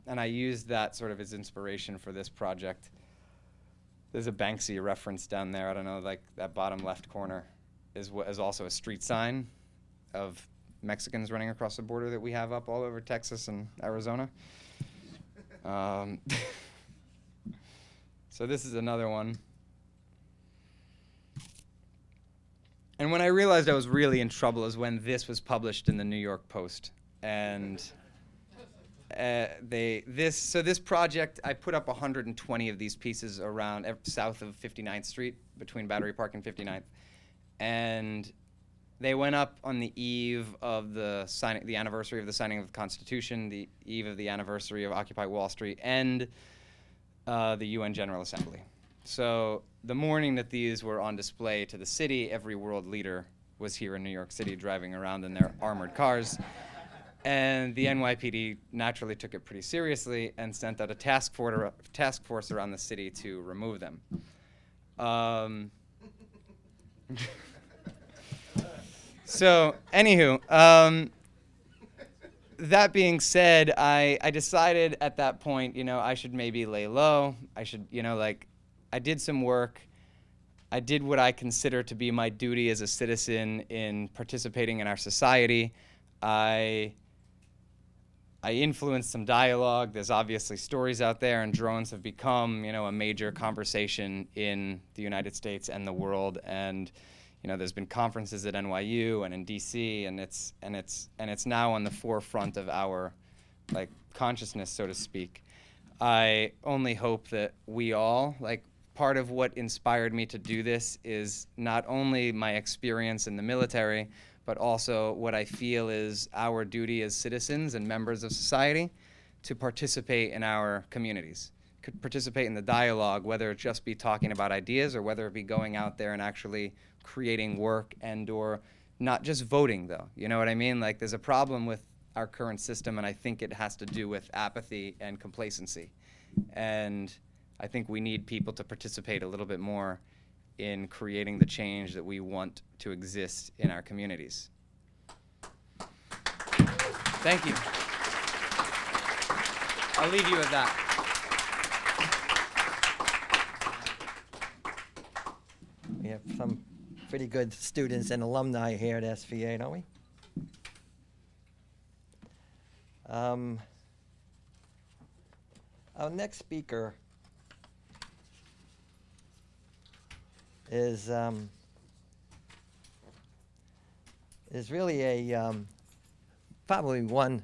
And I used that sort of as inspiration for this project. There's a Banksy reference down there. I don't know, like that bottom left corner is also a street sign of Mexicans running across the border that we have up all over Texas and Arizona. So this is another one. And when I realized I was really in trouble is when this was published in the New York Post. And this project, I put up 120 of these pieces around south of 59th Street, between Battery Park and 59th. And they went up on the eve of the anniversary of the signing of the Constitution, the eve of the anniversary of Occupy Wall Street, and the UN General Assembly. So the morning that these were on display to the city, every world leader was here in New York City driving around in their armored cars. And the NYPD naturally took it pretty seriously and sent out a task force around the city to remove them. So, anywho, that being said, I decided at that point, you know, I should maybe lay low. I should, you know, like, I did some work. I did what I consider to be my duty as a citizen in participating in our society. I influenced some dialogue. There's obviously stories out there, and drones have become, you know, a major conversation in the United States and the world. And, you know, there's been conferences at NYU and in DC, and it's now on the forefront of our, like, consciousness, so to speak. I only hope that we all, like, part of what inspired me to do this is not only my experience in the military, but also what I feel is our duty as citizens and members of society to participate in our communities, could participate in the dialogue, whether it just be talking about ideas or whether it be going out there and actually creating work and or not just voting, though. You know what I mean? Like, there's a problem with our current system, and I think it has to do with apathy and complacency. And I think we need people to participate a little bit more in creating the change that we want to exist in our communities. Thank you. I'll leave you with that. We have some pretty good students and alumni here at SVA, don't we? Our next speaker is really a probably one,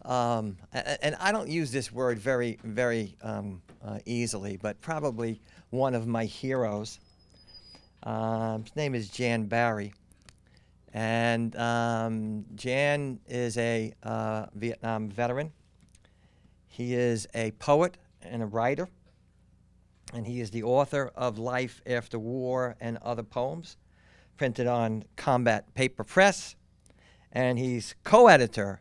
and I don't use this word very easily, but probably one of my heroes. His name is Jan Barry, and Jan is a Vietnam veteran. He is a poet and a writer, and he is the author of Life After War and Other Poems, printed on Combat Paper Press, and he's co-editor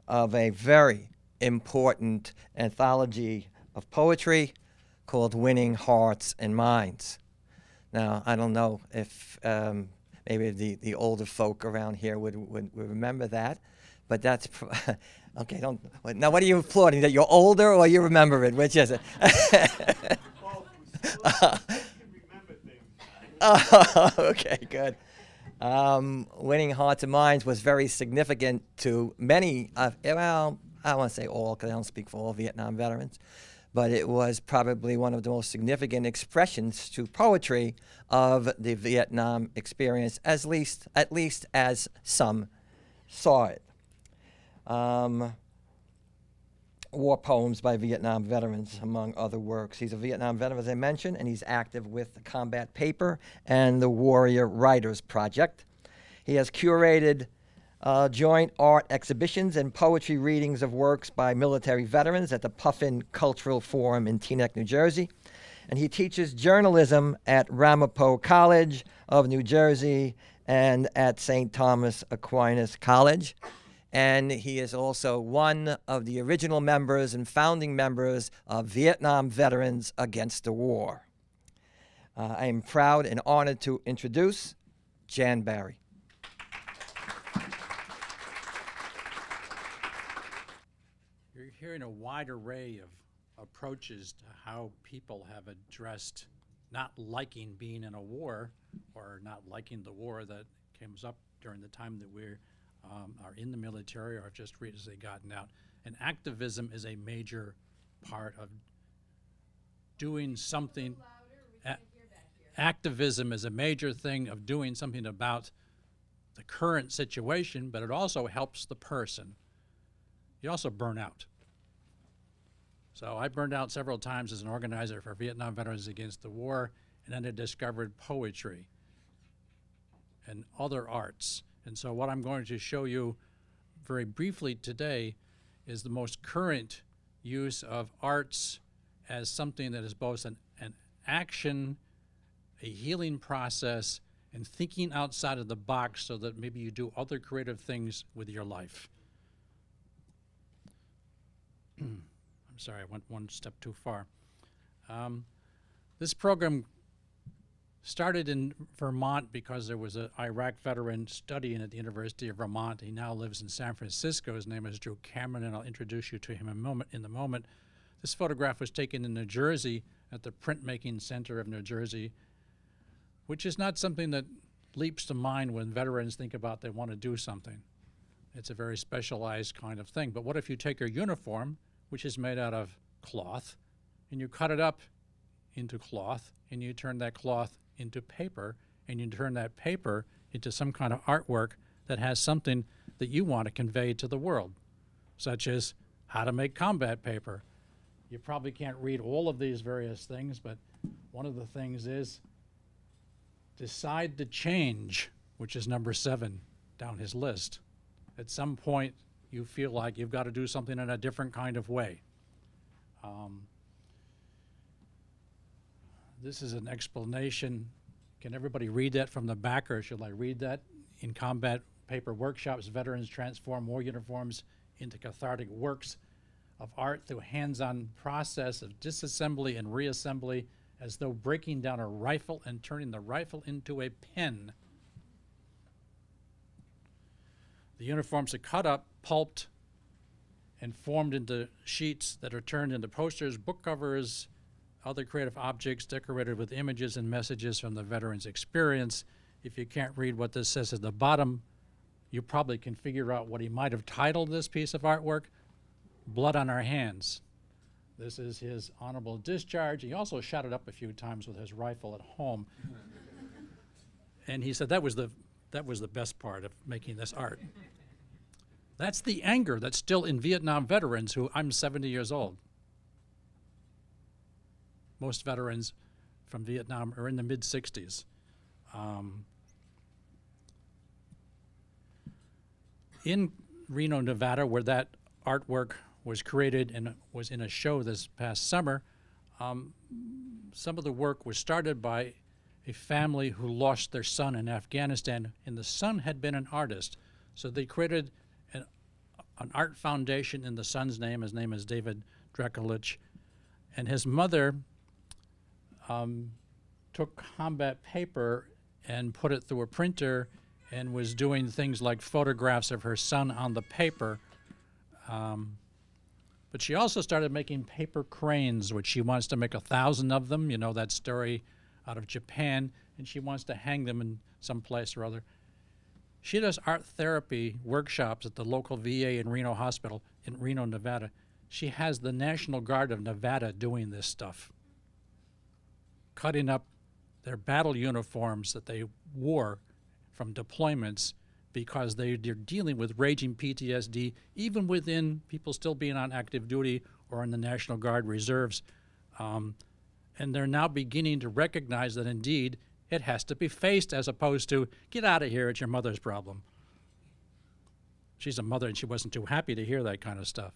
of a very important anthology of poetry called Winning Hearts and Minds. Now, I don't know if maybe the older folk around here would remember that, but that's okay. Now, what are you applauding? That you're older or you remember it? Which is it? Oh, okay, good. Winning Hearts and Minds was very significant to many, well, I don't want to say all because I don't speak for all Vietnam veterans, but it was probably one of the most significant expressions to poetry of the Vietnam experience, at least as some saw it. War poems by Vietnam veterans, among other works. He's a Vietnam veteran, as I mentioned, and he's active with the Combat Paper and the Warrior Writers Project. He has curated joint art exhibitions and poetry readings of works by military veterans at the Puffin Cultural Forum in Teaneck, New Jersey. And he teaches journalism at Ramapo College of New Jersey and at St. Thomas Aquinas College. and he is also one of the original members and founding members of Vietnam Veterans Against the War. I am proud and honored to introduce Jan Barry. You're hearing a wide array of approaches to how people have addressed not liking being in a war, or not liking the war that comes up during the time that we are in the military or have just recently gotten out. And activism is a major part of doing something. Activism is a major thing of doing something about the current situation, but it also helps the person. You also burn out. So I burned out several times as an organizer for Vietnam Veterans Against the War, and then I discovered poetry and other arts. And so what I'm going to show you very briefly today is the most current use of arts as something that is both an action, a healing process, and thinking outside of the box so that maybe you do other creative things with your life. I'm sorry, I went one step too far. This program started in Vermont because there was an Iraq veteran studying at the University of Vermont. He now lives in San Francisco. His name is Drew Cameron, and I'll introduce you to him in a moment. This photograph was taken in New Jersey at the Printmaking Center of New Jersey, which is not something that leaps to mind when veterans think about they want to do something. It's a very specialized kind of thing. But what if you take your uniform, which is made out of cloth, and you cut it up into cloth, and you turn that cloth into paper, and you turn that paper into some kind of artwork that has something that you want to convey to the world, such as how to make combat paper. You probably can't read all of these various things, but one of the things is decide to change, which is number 7 down his list. At some point, you feel like you've got to do something in a different kind of way. This is an explanation. Can everybody read that from the back, or should I read that? In combat paper workshops, veterans transform war uniforms into cathartic works of art through hands-on process of disassembly and reassembly, as though breaking down a rifle and turning the rifle into a pen. The uniforms are cut up, pulped, and formed into sheets that are turned into posters, book covers, other creative objects decorated with images and messages from the veteran's experience. If you can't read what this says at the bottom, you probably can figure out what he might have titled this piece of artwork, Blood on Our Hands. This is his honorable discharge. He also shot it up a few times with his rifle at home. And he said that was the best part of making this art. That's the anger that's still in Vietnam veterans who, I'm 70 years old. Most veterans from Vietnam are in the mid-60s. In Reno, Nevada, where that artwork was created and was in a show this past summer, some of the work was started by a family who lost their son in Afghanistan, and the son had been an artist. So they created an art foundation in the son's name. His name is David Drekulich. And his mother took combat paper and put it through a printer and was doing things like photographs of her son on the paper. But she also started making paper cranes, which she wants to make 1,000 of them. You know that story out of Japan, and she wants to hang them in some place or other. She does art therapy workshops at the local VA in Reno Hospital in Reno, Nevada. She has the National Guard of Nevada doing this stuff, cutting up their battle uniforms that they wore from deployments because they're dealing with raging PTSD, even within people still being on active duty or in the National Guard reserves. And they're now beginning to recognize that indeed it has to be faced, as opposed to, get out of here, it's your mother's problem. She's a mother and she wasn't too happy to hear that kind of stuff.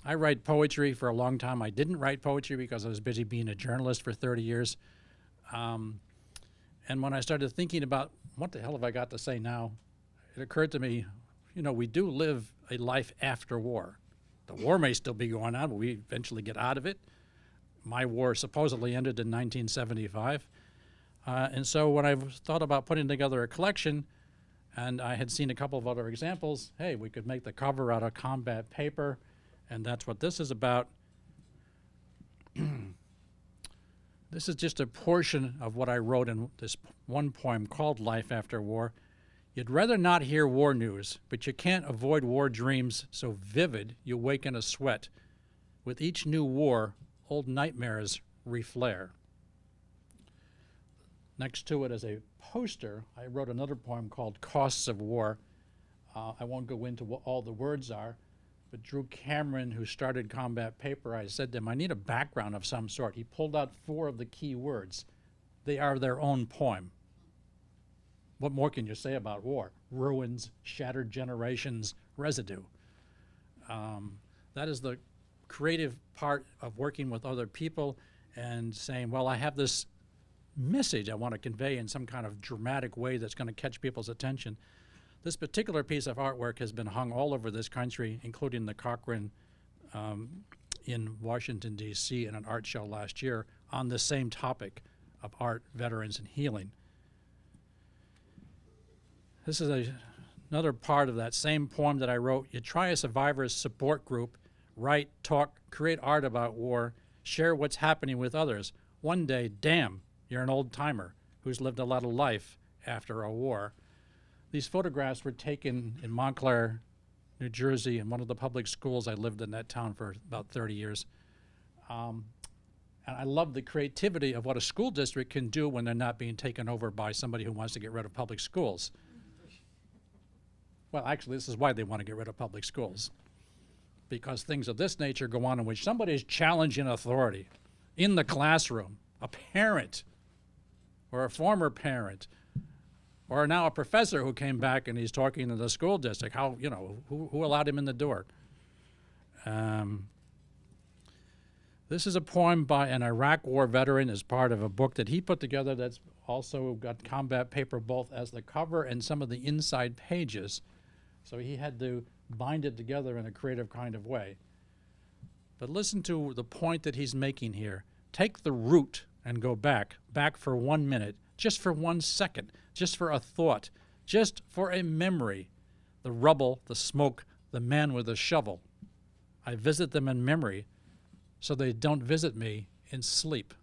I write poetry for a long time. I didn't write poetry because I was busy being a journalist for 30 years. And when I started thinking about what the hell have I got to say now? It occurred to me, you know, we do live a life after war. The war may still be going on, but we eventually get out of it. My war supposedly ended in 1975. And so when I thought about putting together a collection, and I had seen a couple of other examples, hey, we could make the cover out of combat paper, and that's what this is about. This is just a portion of what I wrote in this one poem called Life After War. You'd rather not hear war news, but you can't avoid war dreams so vivid you wake in a sweat. With each new war, old nightmares reflare. Next to it as a poster, I wrote another poem called Costs of War. I won't go into what all the words are, but Drew Cameron, who started Combat Paper, I said to him, I need a background of some sort. He pulled out 4 of the key words. They are their own poem. What more can you say about war? Ruins, shattered generations, residue. That is the creative part of working with other people and saying, well, I have this message I want to convey in some kind of dramatic way that's going to catch people's attention. This particular piece of artwork has been hung all over this country, including the Cochrane in Washington, D.C. in an art show last year on the same topic of art, veterans, and healing. This is another part of that same poem that I wrote. You try a survivor's support group, write, talk, create art about war, share what's happening with others. One day, damn, you're an old timer who's lived a lot of life after a war. These photographs were taken in Montclair, New Jersey, in one of the public schools. I lived in that town for about 30 years. And I love the creativity of what a school district can do when they're not being taken over by somebody who wants to get rid of public schools. Well, actually, this is why they want to get rid of public schools. Because things of this nature go on in which somebody is challenging authority in the classroom, a parent or a former parent, or now a professor who came back and he's talking to the school district. How, you know, who allowed him in the door? This is a poem by an Iraq War veteran as part of a book that he put together that's also got combat paper both as the cover and some of the inside pages. So he had to bind it together in a creative kind of way. But listen to the point that he's making here. Take the route and go back for 1 minute, just for 1 second, just for a thought, just for a memory. The rubble, the smoke, the man with a shovel. I visit them in memory so they don't visit me in sleep.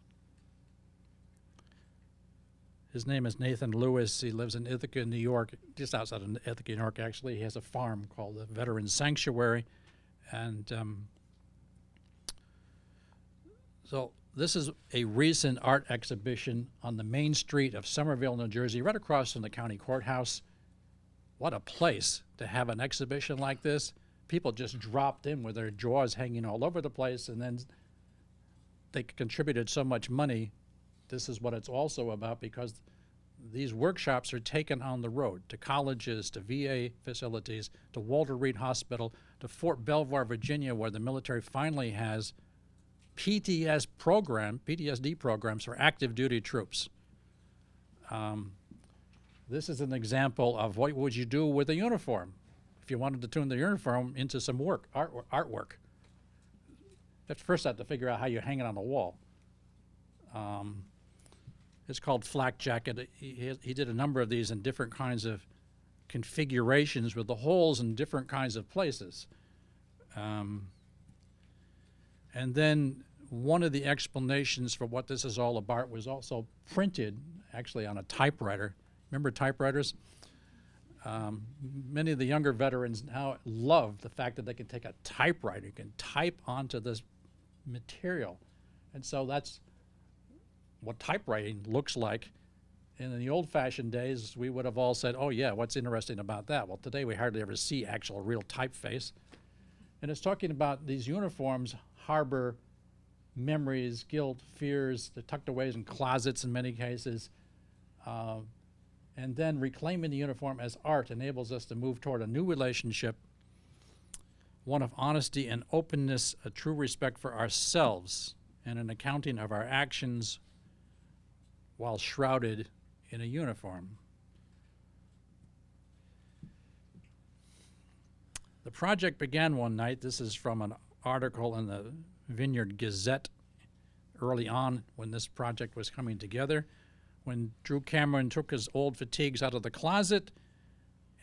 His name is Nathan Lewis. He lives in Ithaca, New York, just outside of Ithaca, New York, actually. He has a farm called the Veterans Sanctuary. And so this is a recent art exhibition on the main street of Somerville, New Jersey, right across from the county courthouse. What a place to have an exhibition like this. People just dropped in with their jaws hanging all over the place, and then they contributed so much money. This is what it's also about, because these workshops are taken on the road to colleges, to VA facilities, to Walter Reed Hospital, to Fort Belvoir, Virginia, where the military finally has PTSD programs for active duty troops. This is an example of what would you do with a uniform if you wanted to turn the uniform into some work, artwork. At first I have to figure out how you hang it on the wall. It's called Flak Jacket. He did a number of these in different kinds of configurations with the holes in different kinds of places. And then one of the explanations for what this is all about was also printed actually on a typewriter. Remember typewriters? Many of the younger veterans now love the fact that they can take a typewriter, you can type onto this material. And so that's what typewriting looks like. And in the old-fashioned days, we would have all said, oh yeah, what's interesting about that? Well, today we hardly ever see actual real typeface. And it's talking about these uniforms harbor memories, guilt, fears. They're tucked away in closets in many cases. And then reclaiming the uniform as art enables us to move toward a new relationship, one of honesty and openness, a true respect for ourselves, and an accounting of our actions while shrouded in a uniform. The project began one night. This is from an article in the Vineyard Gazette early on when this project was coming together, when Drew Cameron took his old fatigues out of the closet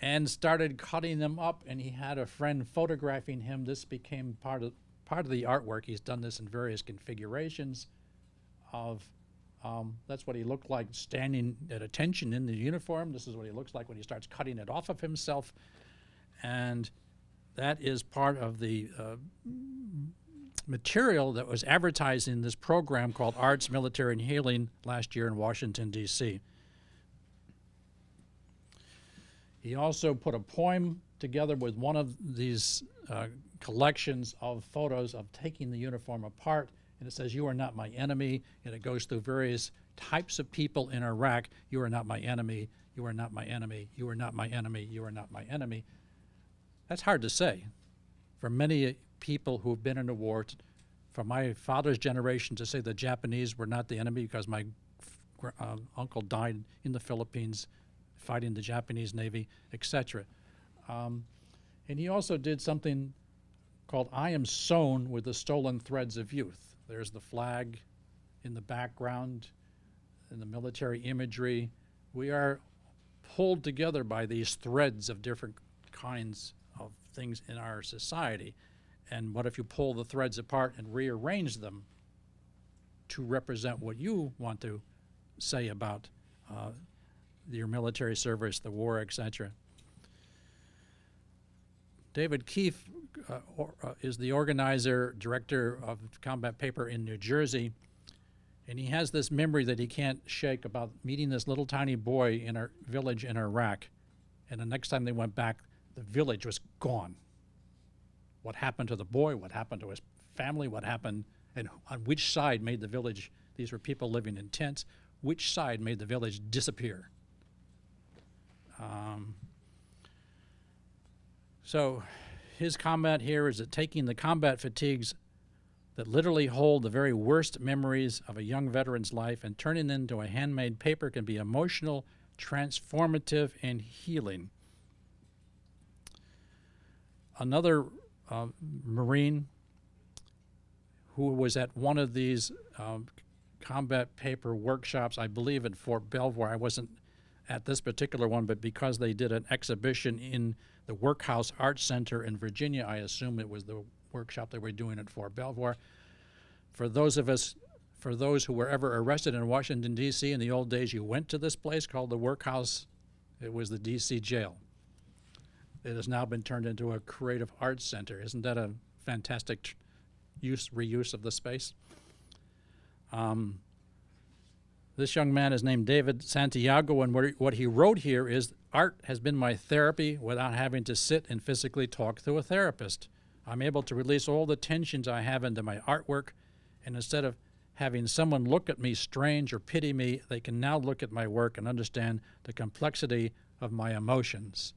and started cutting them up, and he had a friend photographing him. This became part of the artwork. He's done this in various configurations of, that's what he looked like standing at attention in the uniform. This is what he looks like when he starts cutting it off of himself. And that is part of the material that was advertised in this program called Arts, Military, and Healing last year in Washington, D.C. He also put a poem together with one of these collections of photos of taking the uniform apart, and it says, "You are not my enemy," and it goes through various types of people in Iraq. You are not my enemy, you are not my enemy, you are not my enemy, you are not my enemy. That's hard to say. For many people who have been in the war, from my father's generation, to say the Japanese were not the enemy because my uncle died in the Philippines fighting the Japanese Navy, etc. And he also did something called "I Am Sewn with the Stolen Threads of Youth." There's the flag in the background, in the military imagery. We are pulled together by these threads of different kinds of things in our society. And what if you pull the threads apart and rearrange them to represent what you want to say about your military service, the war, etc. David Keefe is the organizer, director of Combat Paper in New Jersey, and he has this memory that he can't shake about meeting this little tiny boy in a village in Iraq, and the next time they went back, the village was gone. What happened to the boy? What happened to his family? What happened, and on which side made the village, these were people living in tents, which side made the village disappear? So his comment here is that taking the combat fatigues that literally hold the very worst memories of a young veteran's life and turning them into a handmade paper can be emotional, transformative, and healing. Another Marine who was at one of these combat paper workshops, I believe at Fort Belvoir. I wasn't at this particular one, but because they did an exhibition in the Workhouse Arts Center in Virginia, I assume it was the workshop they were doing at Fort Belvoir. For those who were ever arrested in Washington, D.C. in the old days, you went to this place called the Workhouse. It was the D.C. jail. It has now been turned into a creative arts center. Isn't that a fantastic reuse of the space? This young man is named David Santiago, and what he wrote here is, "Art has been my therapy without having to sit and physically talk to a therapist. I'm able to release all the tensions I have into my artwork, and instead of having someone look at me strange or pity me, they can now look at my work and understand the complexity of my emotions."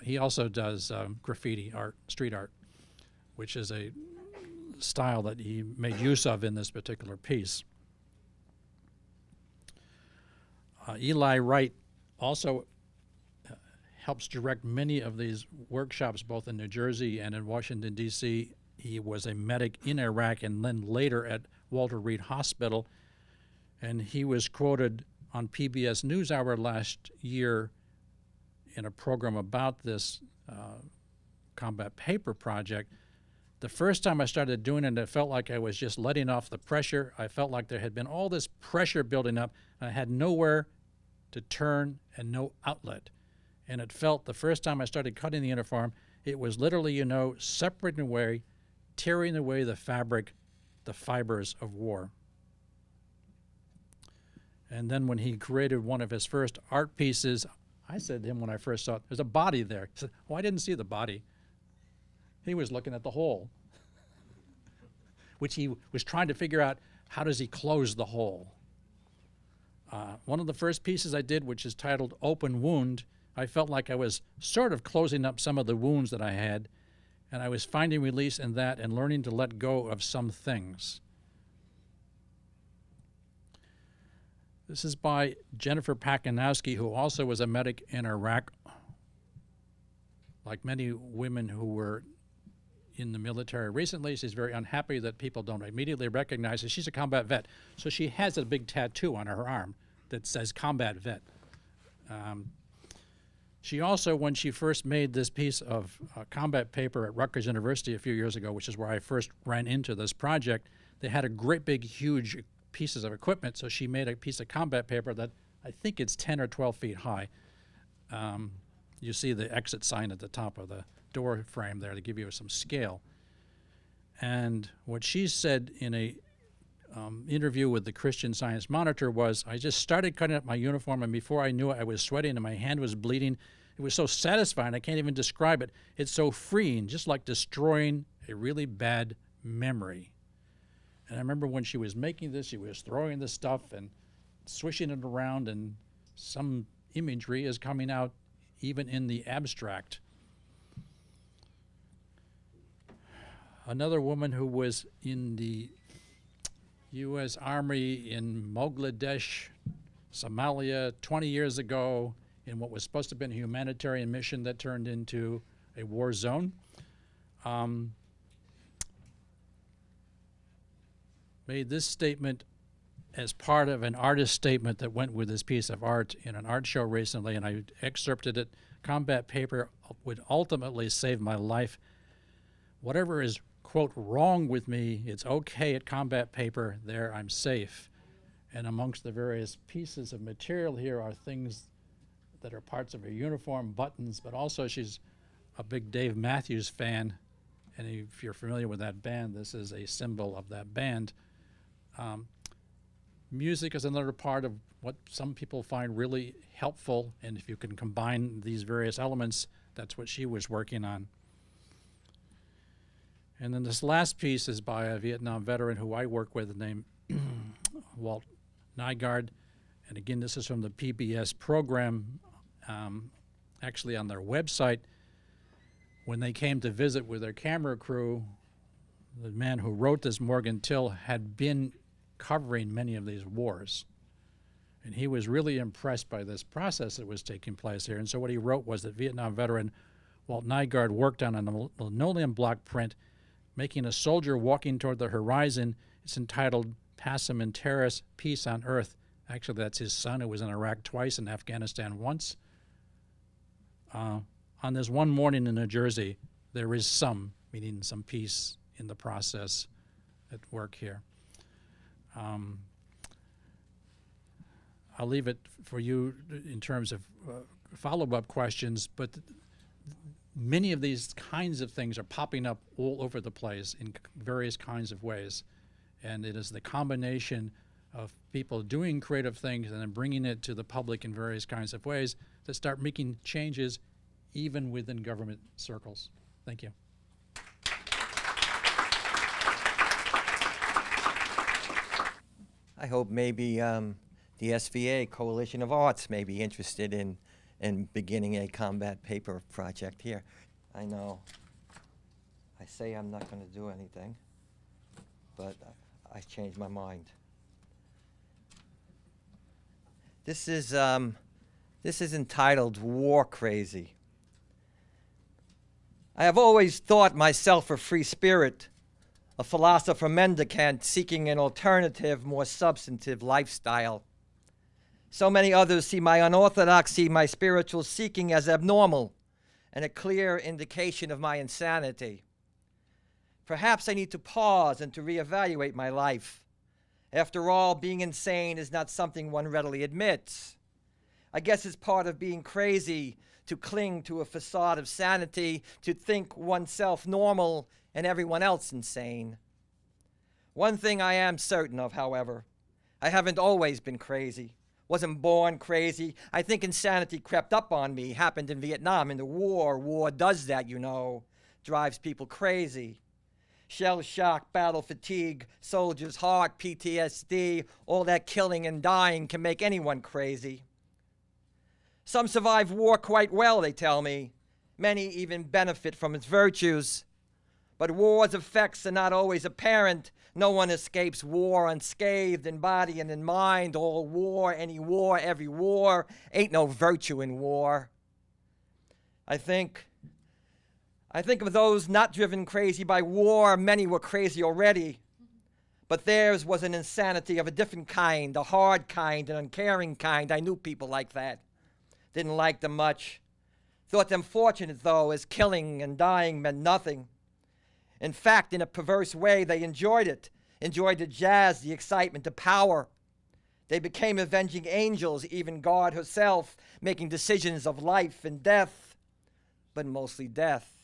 He also does graffiti art, street art, which is a style that he made use of in this particular piece. Eli Wright also helps direct many of these workshops, both in New Jersey and in Washington, D.C. He was a medic in Iraq and then later at Walter Reed Hospital, and he was quoted on PBS NewsHour last year in a program about this combat paper project. The first time I started doing it, it felt like I was just letting off the pressure. I felt like there had been all this pressure building up, and I had nowhere to turn and no outlet. And it felt, the first time I started cutting the uniform, it was literally, separating away, tearing away the fabric, the fibers of war. And then when he created one of his first art pieces, I said to him when I first saw it, "There's a body there." He said, "Oh, I didn't see the body." He was looking at the hole, which he was trying to figure out, how does he close the hole? One of the first pieces I did, which is titled "Open Wound," I felt like I was sort of closing up some of the wounds that I had, and I was finding release in that and learning to let go of some things. This is by Jennifer Pakinowski, who also was a medic in Iraq. like many women who were in the military recently, she's very unhappy that people don't immediately recognize her. She's a combat vet, so she has a big tattoo on her arm that says combat vet. She also, when she first made this piece of combat paper at Rutgers University a few years ago, which is where I first ran into this project, they had a great big, huge pieces of equipment, so she made a piece of combat paper that I think it's 10 or 12 feet high. You see the exit sign at the top of the door frame there to give you some scale. And what she said in a interview with the Christian Science Monitor was, I just started cutting up my uniform, and before I knew it, I was sweating and my hand was bleeding. It was so satisfying, I can't even describe it. It's so freeing, just like destroying a really bad memory. And I remember when she was making this, she was throwing the stuff and swishing it around, and some imagery is coming out even in the abstract. Another woman who was in the U.S. Army in Bangladesh, Somalia, 20 years ago, in what was supposed to have been a humanitarian mission that turned into a war zone. Made this statement as part of an artist statement that went with this piece of art in an art show recently, and I excerpted it. Combat paper would ultimately save my life. Whatever is, quote, wrong with me, it's okay at combat paper, there I'm safe. And amongst the various pieces of material here are things that are parts of her uniform, buttons, but also she's a big Dave Matthews fan, and if you're familiar with that band, this is a symbol of that band. Music is another part of what some people find really helpful, and if you can combine these various elements, that's what she was working on. And then this last piece is by a Vietnam veteran who I work with named Walt Nygaard. And again, this is from the PBS program. Actually, on their website, when they came to visit with their camera crew, the man who wrote this, Morgan Till, had been covering many of these wars. And he was really impressed by this process that was taking place here. And so what he wrote was that Vietnam veteran Walt Nygaard worked on a linoleum block print making a soldier walking toward the horizon. It's entitled Passam and Terrace, Peace on Earth. Actually, that's his son, who was in Iraq twice and Afghanistan once. On this one morning in New Jersey, there is some, meaning some peace in the process at work here. I'll leave it for you in terms of follow-up questions, but many of these kinds of things are popping up all over the place in various kinds of ways. And it is the combination of people doing creative things and then bringing it to the public in various kinds of ways that start making changes even within government circles. Thank you. I hope maybe the SVA, Coalition of Arts, may be interested in beginning a combat paper project here. I know I say I'm not going to do anything, but I changed my mind. This is entitled War Crazy. I have always thought myself a free spirit, a philosopher mendicant seeking an alternative, more substantive lifestyle. So many others see my unorthodoxy, my spiritual seeking as abnormal and a clear indication of my insanity. Perhaps I need to pause and to reevaluate my life. After all, being insane is not something one readily admits. I guess it's part of being crazy to cling to a facade of sanity, to think oneself normal and everyone else insane. One thing I am certain of, however, I haven't always been crazy. Wasn't born crazy. I think insanity crept up on me, happened in Vietnam, in the war. War does that, you know, drives people crazy. Shell shock, battle fatigue, soldier's heart, PTSD, all that killing and dying can make anyone crazy. Some survive war quite well, they tell me. Many even benefit from its virtues. But war's effects are not always apparent. No one escapes war unscathed in body and in mind. All war, any war, every war. Ain't no virtue in war. I think I think of those not driven crazy by war. Many were crazy already. But theirs was an insanity of a different kind, a hard kind, an uncaring kind. I knew people like that. Didn't like them much. Thought them fortunate, though, as killing and dying meant nothing. In fact, in a perverse way, they enjoyed it. Enjoyed the jazz, the excitement, the power. They became avenging angels, even God herself, making decisions of life and death, but mostly death.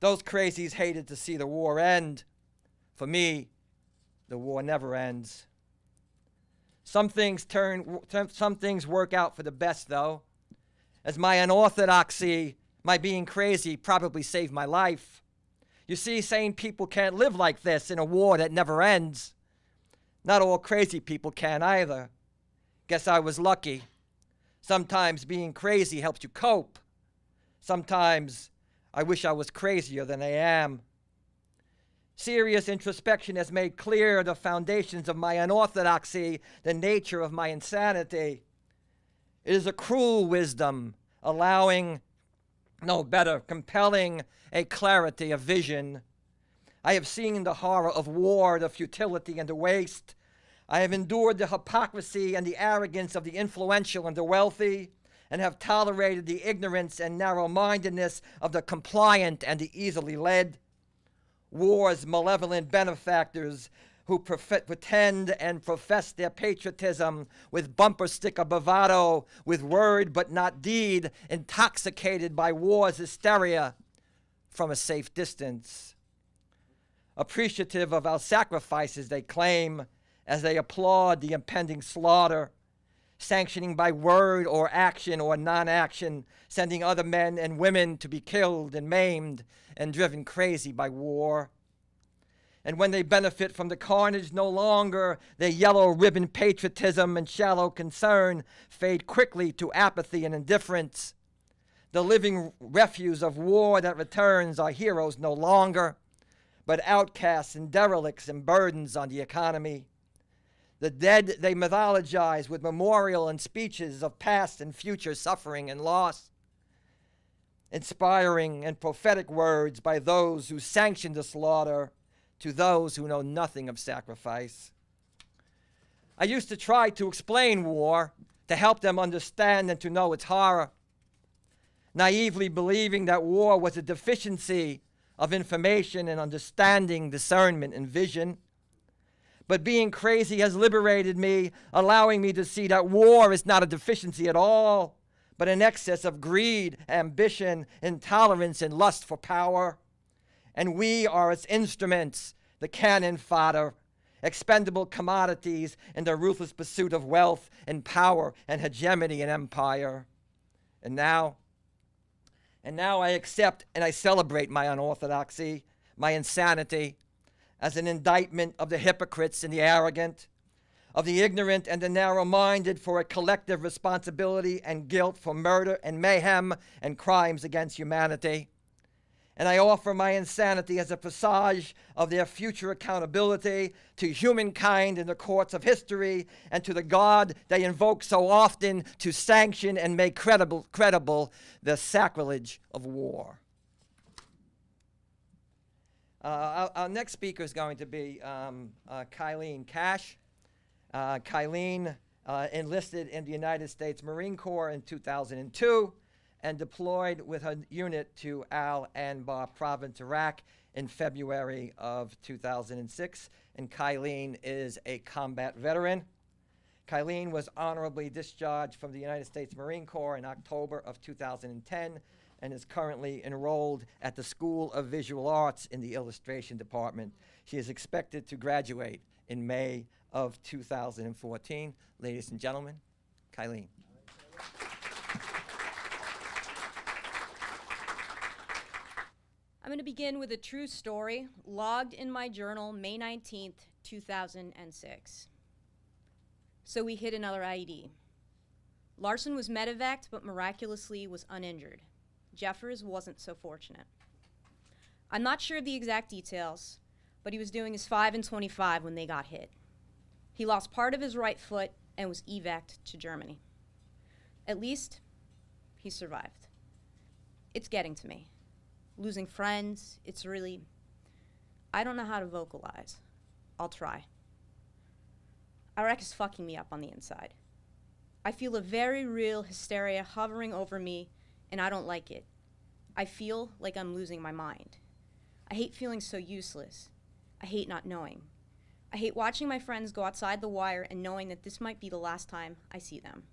Those crazies hated to see the war end. For me, the war never ends. Some things work out for the best, though. As my unorthodoxy, my being crazy, probably saved my life. You see, sane people can't live like this in a war that never ends. Not all crazy people can either. Guess I was lucky. Sometimes being crazy helps you cope. Sometimes I wish I was crazier than I am. Serious introspection has made clear the foundations of my unorthodoxy, the nature of my insanity. It is a cruel wisdom, compelling a clarity of vision. I have seen the horror of war, the futility and the waste. I have endured the hypocrisy and the arrogance of the influential and the wealthy, and have tolerated the ignorance and narrow-mindedness of the compliant and the easily led. War's malevolent benefactors who pretend and profess their patriotism with bumper sticker bravado, with word but not deed, intoxicated by war's hysteria from a safe distance. Appreciative of our sacrifices, they claim, as they applaud the impending slaughter, sanctioning by word or action or non-action, sending other men and women to be killed and maimed and driven crazy by war. And when they benefit from the carnage, no longer their yellow ribbon patriotism and shallow concern fade quickly to apathy and indifference. The living refuse of war that returns are heroes no longer, but outcasts and derelicts and burdens on the economy. The dead they mythologize with memorial and speeches of past and future suffering and loss. Inspiring and prophetic words by those who sanctioned the slaughter to those who know nothing of sacrifice. I used to try to explain war, to help them understand and to know its horror, naively believing that war was a deficiency of information and understanding, discernment, and vision. But being crazy has liberated me, allowing me to see that war is not a deficiency at all, but an excess of greed, ambition, intolerance, and lust for power. And we are its instruments, the cannon fodder, expendable commodities in the ruthless pursuit of wealth and power and hegemony and empire. And now I accept and I celebrate my unorthodoxy, my insanity, as an indictment of the hypocrites and the arrogant, of the ignorant and the narrow-minded, for a collective responsibility and guilt for murder and mayhem and crimes against humanity. And I offer my insanity as a presage of their future accountability to humankind in the courts of history and to the God they invoke so often to sanction and make credible the sacrilege of war. Our next speaker is going to be Kylene Cash. Kylene enlisted in the United States Marine Corps in 2002 and deployed with her unit to Al-Anbar province, Iraq, in February of 2006. And Kylene is a combat veteran. Kylene was honorably discharged from the United States Marine Corps in October of 2010 and is currently enrolled at the School of Visual Arts in the illustration department. She is expected to graduate in May of 2014. Ladies and gentlemen, Kylene. I'm going to begin with a true story logged in my journal May 19th, 2006. So we hit another IED. Larson was medevaced, but miraculously was uninjured. Jeffers wasn't so fortunate. I'm not sure of the exact details, but he was doing his 5 and 25 when they got hit. He lost part of his right foot and was evac'd to Germany. At least, he survived. It's getting to me. losing friends. It's really, I don't know how to vocalize. I'll try. Iraq is fucking me up on the inside. I feel a very real hysteria hovering over me, and I don't like it. I feel like I'm losing my mind. I hate feeling so useless. I hate not knowing. I hate watching my friends go outside the wire and knowing that this might be the last time I see them.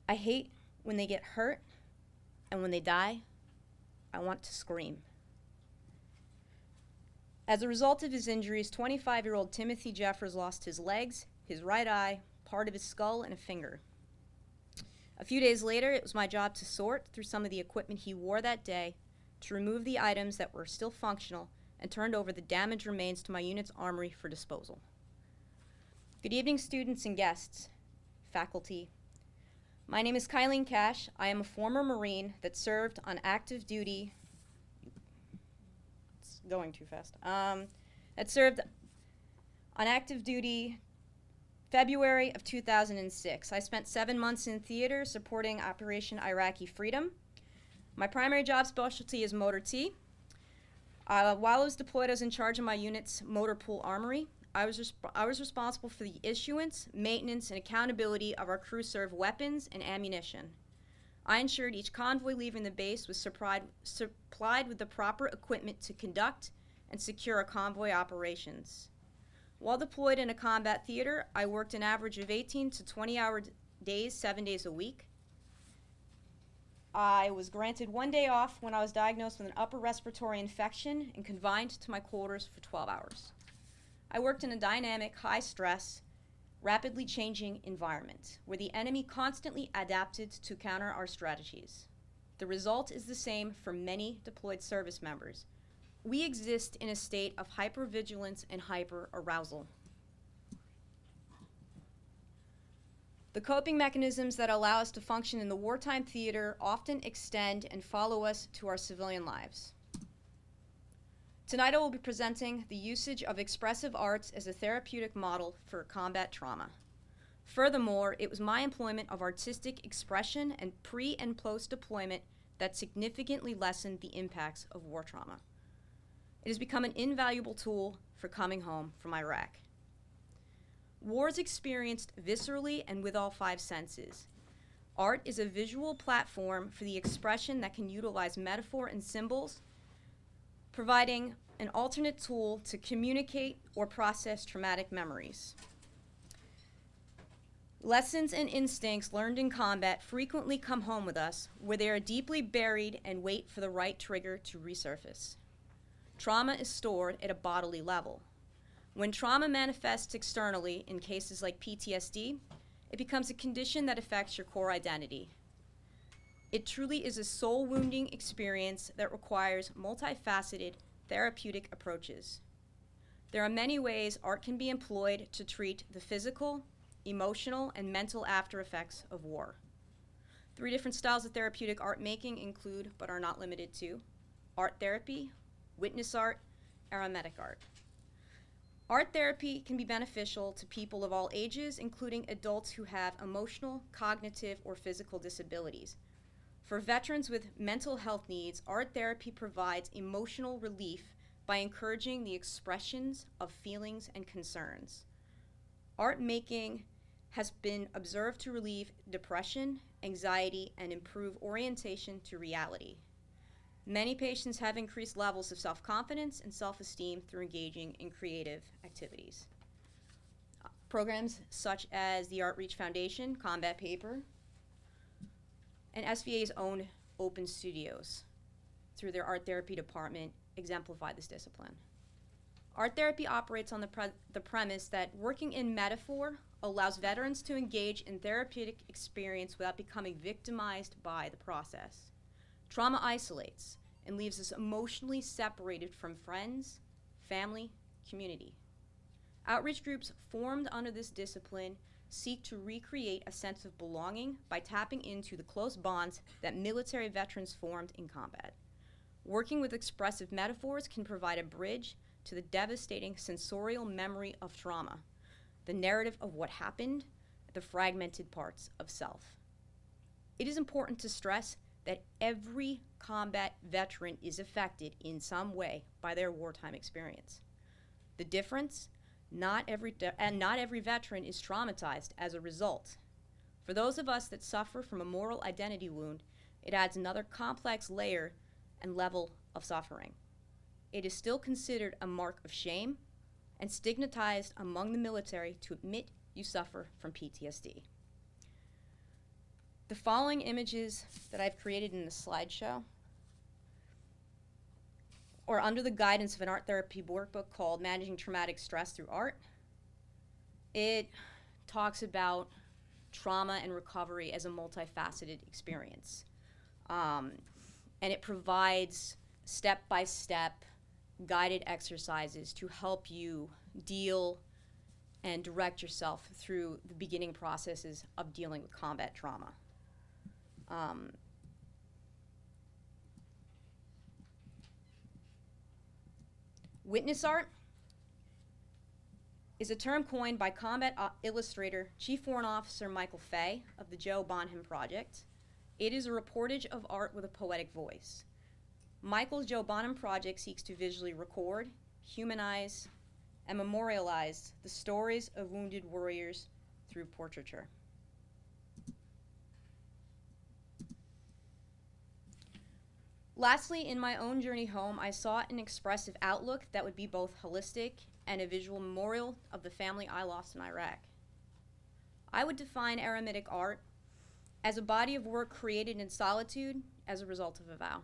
I hate when they get hurt, and when they die, I want to scream. As a result of his injuries, 25-year-old Timothy Jeffers lost his legs, his right eye, part of his skull, and a finger. A few days later, it was my job to sort through some of the equipment he wore that day, to remove the items that were still functional, and turned over the damaged remains to my unit's armory for disposal. Good evening, students and guests, faculty. My name is Kylene Cash. I am a former Marine that served on active duty. It's going too fast. That served on active duty February of 2006. I spent 7 months in theater supporting Operation Iraqi Freedom. My primary job specialty is motor T. While I was deployed, I was in charge of my unit's motor pool armory. I was responsible for the issuance, maintenance, and accountability of our crew-served weapons and ammunition. I ensured each convoy leaving the base was supplied with the proper equipment to conduct and secure our convoy operations. While deployed in a combat theater, I worked an average of 18 to 20-hour days, 7 days a week. I was granted 1 day off when I was diagnosed with an upper respiratory infection and confined to my quarters for 12 hours. I worked in a dynamic, high-stress, rapidly changing environment where the enemy constantly adapted to counter our strategies. The result is the same for many deployed service members. We exist in a state of hypervigilance and hyper-arousal. The coping mechanisms that allow us to function in the wartime theater often extend and follow us to our civilian lives. Tonight I will be presenting the usage of expressive arts as a therapeutic model for combat trauma. Furthermore, it was my employment of artistic expression and pre- and post-deployment that significantly lessened the impacts of war trauma. It has become an invaluable tool for coming home from Iraq. War is experienced viscerally and with all 5 senses. Art is a visual platform for the expression that can utilize metaphor and symbols, providing an alternate tool to communicate or process traumatic memories. Lessons and instincts learned in combat frequently come home with us, where they are deeply buried and wait for the right trigger to resurface. Trauma is stored at a bodily level. When trauma manifests externally in cases like PTSD, it becomes a condition that affects your core identity. It truly is a soul-wounding experience that requires multifaceted therapeutic approaches. There are many ways art can be employed to treat the physical, emotional, and mental after effects of war. 3 different styles of therapeutic art making include, but are not limited to, art therapy, witness art, aromatic art. Art therapy can be beneficial to people of all ages, including adults who have emotional, cognitive, or physical disabilities. For veterans with mental health needs, art therapy provides emotional relief by encouraging the expressions of feelings and concerns. Art making has been observed to relieve depression, anxiety, and improve orientation to reality. Many patients have increased levels of self-confidence and self-esteem through engaging in creative activities. Programs such as the Art Reach Foundation, Combat Paper, and SVA's own open studios through their art therapy department exemplify this discipline. Art therapy operates on the premise that working in metaphor allows veterans to engage in therapeutic experience without becoming victimized by the process. Trauma isolates and leaves us emotionally separated from friends, family, community. Outreach groups formed under this discipline seek to recreate a sense of belonging by tapping into the close bonds that military veterans formed in combat. Working with expressive metaphors can provide a bridge to the devastating sensorial memory of trauma, the narrative of what happened, the fragmented parts of self. It is important to stress that every combat veteran is affected in some way by their wartime experience. The difference, not every veteran is traumatized as a result. For those of us that suffer from a moral identity wound, it adds another complex layer and level of suffering. It is still considered a mark of shame and stigmatized among the military to admit you suffer from PTSD. The following images that I've created in the slideshow or under the guidance of an art therapy workbook called Managing Traumatic Stress Through Art. It talks about trauma and recovery as a multifaceted experience. And it provides step-by-step guided exercises to help you deal and direct yourself through the beginning processes of dealing with combat trauma. Witness art is a term coined by combat illustrator Chief Warrant Officer Michael Fay of the Joe Bonham Project. It is a reportage of art with a poetic voice. Michael's Joe Bonham Project seeks to visually record, humanize, and memorialize the stories of wounded warriors through portraiture. Lastly, in my own journey home, I sought an expressive outlook that would be both holistic and a visual memorial of the family I lost in Iraq. I would define eremitic art as a body of work created in solitude as a result of a vow.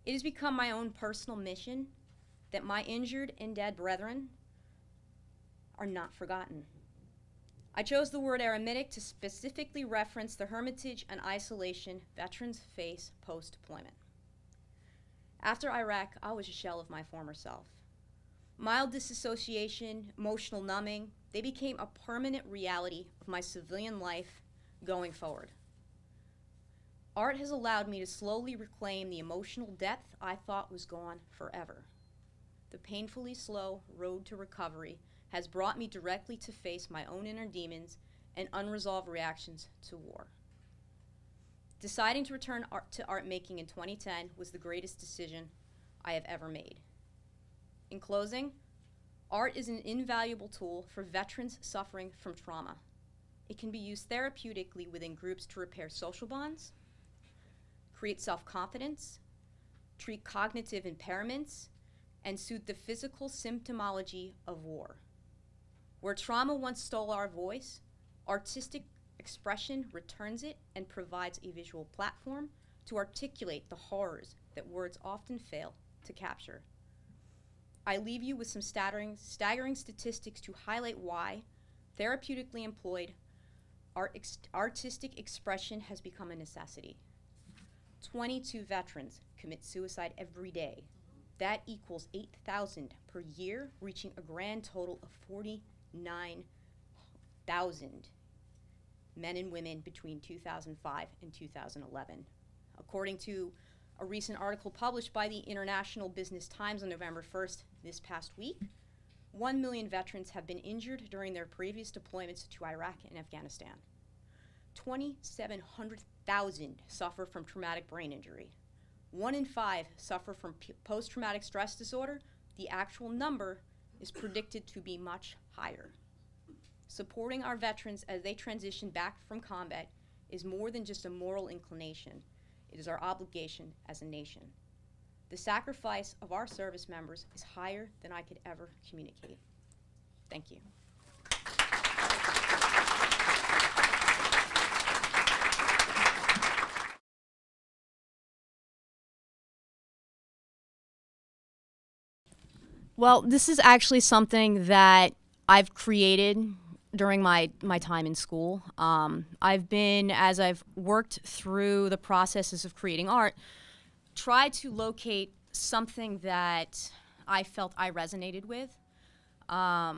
It has become my own personal mission that my injured and dead brethren are not forgotten. I chose the word eremitic to specifically reference the hermitage and isolation veterans face post-deployment. After Iraq, I was a shell of my former self. Mild disassociation, emotional numbing, they became a permanent reality of my civilian life going forward. Art has allowed me to slowly reclaim the emotional depth I thought was gone forever. The painfully slow road to recovery has brought me directly to face my own inner demons and unresolved reactions to war. Deciding to return to art making in 2010 was the greatest decision I have ever made. In closing, art is an invaluable tool for veterans suffering from trauma. It can be used therapeutically within groups to repair social bonds, create self-confidence, treat cognitive impairments, and soothe the physical symptomology of war. Where trauma once stole our voice, artistic expression returns it and provides a visual platform to articulate the horrors that words often fail to capture. I leave you with some staggering statistics to highlight why, therapeutically employed, artistic expression has become a necessity. 22 veterans commit suicide every day. That equals 8,000 per year, reaching a grand total of 49,000 men and women between 2005 and 2011. According to a recent article published by the International Business Times on November 1st this past week, 1 million veterans have been injured during their previous deployments to Iraq and Afghanistan. 2,700,000 suffer from traumatic brain injury. 1 in 5 suffer from post-traumatic stress disorder. The actual number is predicted to be much higher. Supporting our veterans as they transition back from combat is more than just a moral inclination. It is our obligation as a nation. The sacrifice of our service members is higher than I could ever communicate. Thank you. Well, this is actually something that I've created during my time in school. I've been, as I've worked through the processes of creating art, tried to locate something that I felt I resonated with. I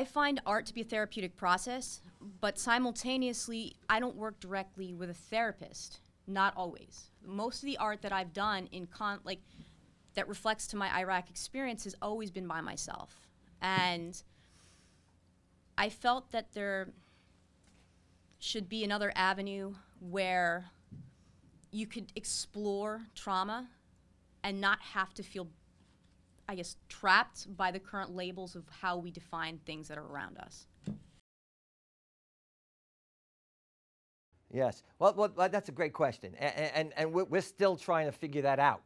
find art to be a therapeutic process, but simultaneously, I don't work directly with a therapist, not always. Most of the art that I've done that reflects to my Iraq experience has always been by myself. And I felt that there should be another avenue where you could explore trauma and not have to feel, I guess, trapped by the current labels of how we define things that are around us. Yes. Well, that's a great question, and we're still trying to figure that out.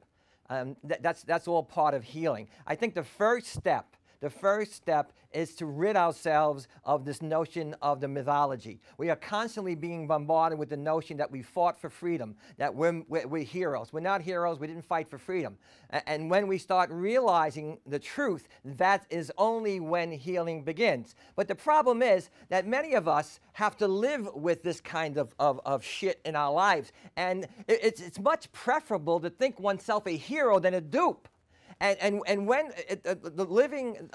That's all part of healing. I think the first step is to rid ourselves of this notion of the mythology. We are constantly being bombarded with the notion that we fought for freedom, that we're heroes. We're not heroes. We didn't fight for freedom. And when we start realizing the truth, that is only when healing begins. But the problem is that many of us have to live with this kind of shit in our lives. And it's much preferable to think oneself a hero than a dupe. And when the living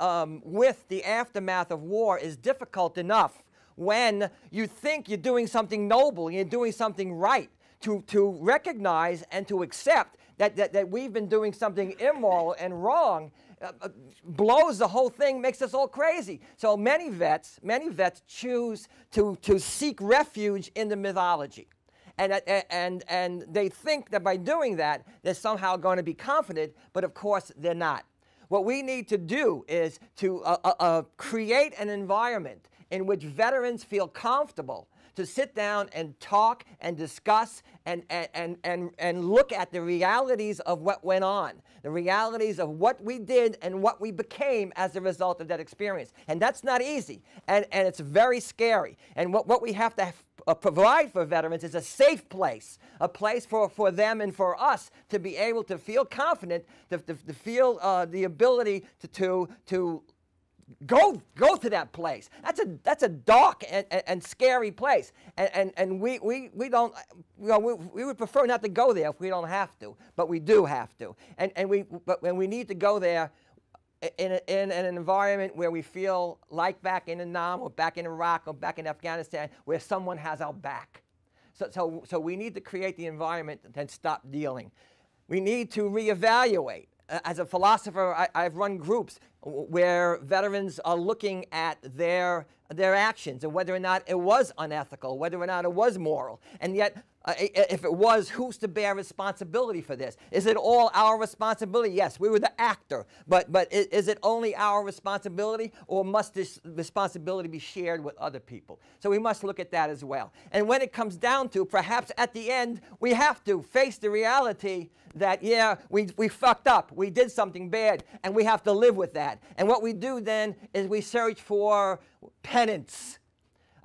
with the aftermath of war is difficult enough, when you think you're doing something noble, you're doing something right, to recognize and to accept that we've been doing something immoral and wrong, blows the whole thing, makes us all crazy. So many vets choose to seek refuge in the mythology. And they think that by doing that, they're somehow going to be confident, but of course they're not. What we need to do is to create an environment in which veterans feel comfortable to sit down and talk and discuss and look at the realities of what went on, the realities of what we did and what we became as a result of that experience. And that's not easy, and it's very scary. And what we have to provide for veterans is a safe place, a place for them and for us to be able to feel confident, to feel the ability to go to that place. That's a dark and scary place, and we don't, we would prefer not to go there if we don't have to, but we do have to, and we need to go there in an environment where we feel like back in Vietnam or back in Iraq or back in Afghanistan, where someone has our back. So we need to create the environment and stop dealing. We need to reevaluate. As a philosopher, I've run groups where veterans are looking at their actions and whether or not it was unethical, whether or not it was moral. And yet, if it was, who's to bear responsibility for this? Is it all our responsibility? Yes, we were the actor, but is it only our responsibility, or must this responsibility be shared with other people? So we must look at that as well. And when it comes down to, perhaps at the end, we have to face the reality that, yeah, we fucked up, we did something bad, and we have to live with that. And what we do then is we search for penance.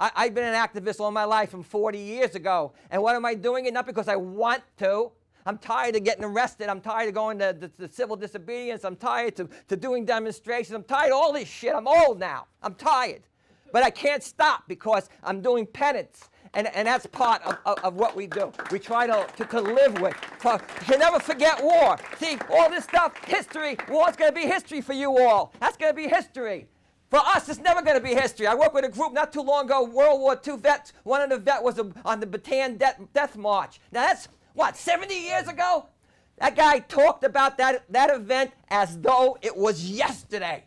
I've been an activist all my life from 40 years ago, and what am I doing it? Not because I want to. I'm tired of getting arrested. I'm tired of going to civil disobedience. I'm tired to doing demonstrations. I'm tired of all this shit. I'm old now. I'm tired. But I can't stop because I'm doing penance. And that's part of what we do. We try to live with. You can never forget war. See, all this stuff, history, war's going to be history for you all. That's going to be history. For us, it's never going to be history. I worked with a group not too long ago, World War II vets. One of the vets was on the Bataan Death March. Now that's, what, 70 years ago? That guy talked about that event as though it was yesterday.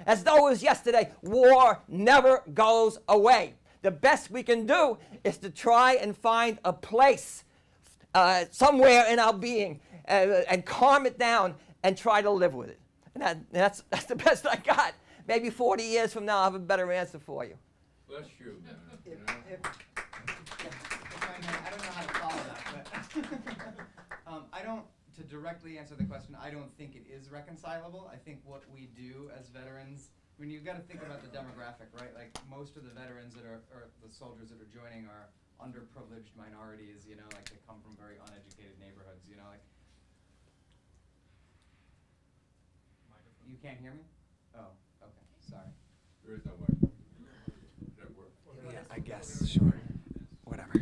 As though it was yesterday. War never goes away. The best we can do is to try and find a place somewhere in our being and calm it down and try to live with it. And that's the best I got. Maybe 40 years from now, I'll have a better answer for you. Bless you. If I may, I don't know how to follow that, but I don't, to directly answer the question, I don't think it is reconcilable. I think what we do as veterans, I mean, you've got to think about the demographic, right? Like, most of the veterans that are, or the soldiers that are joining are underprivileged minorities, you know, like they come from very uneducated neighborhoods, you know, like. You can't hear me? Oh, okay, sorry. There is no way. That work. Yeah, I guess, sure. Whatever.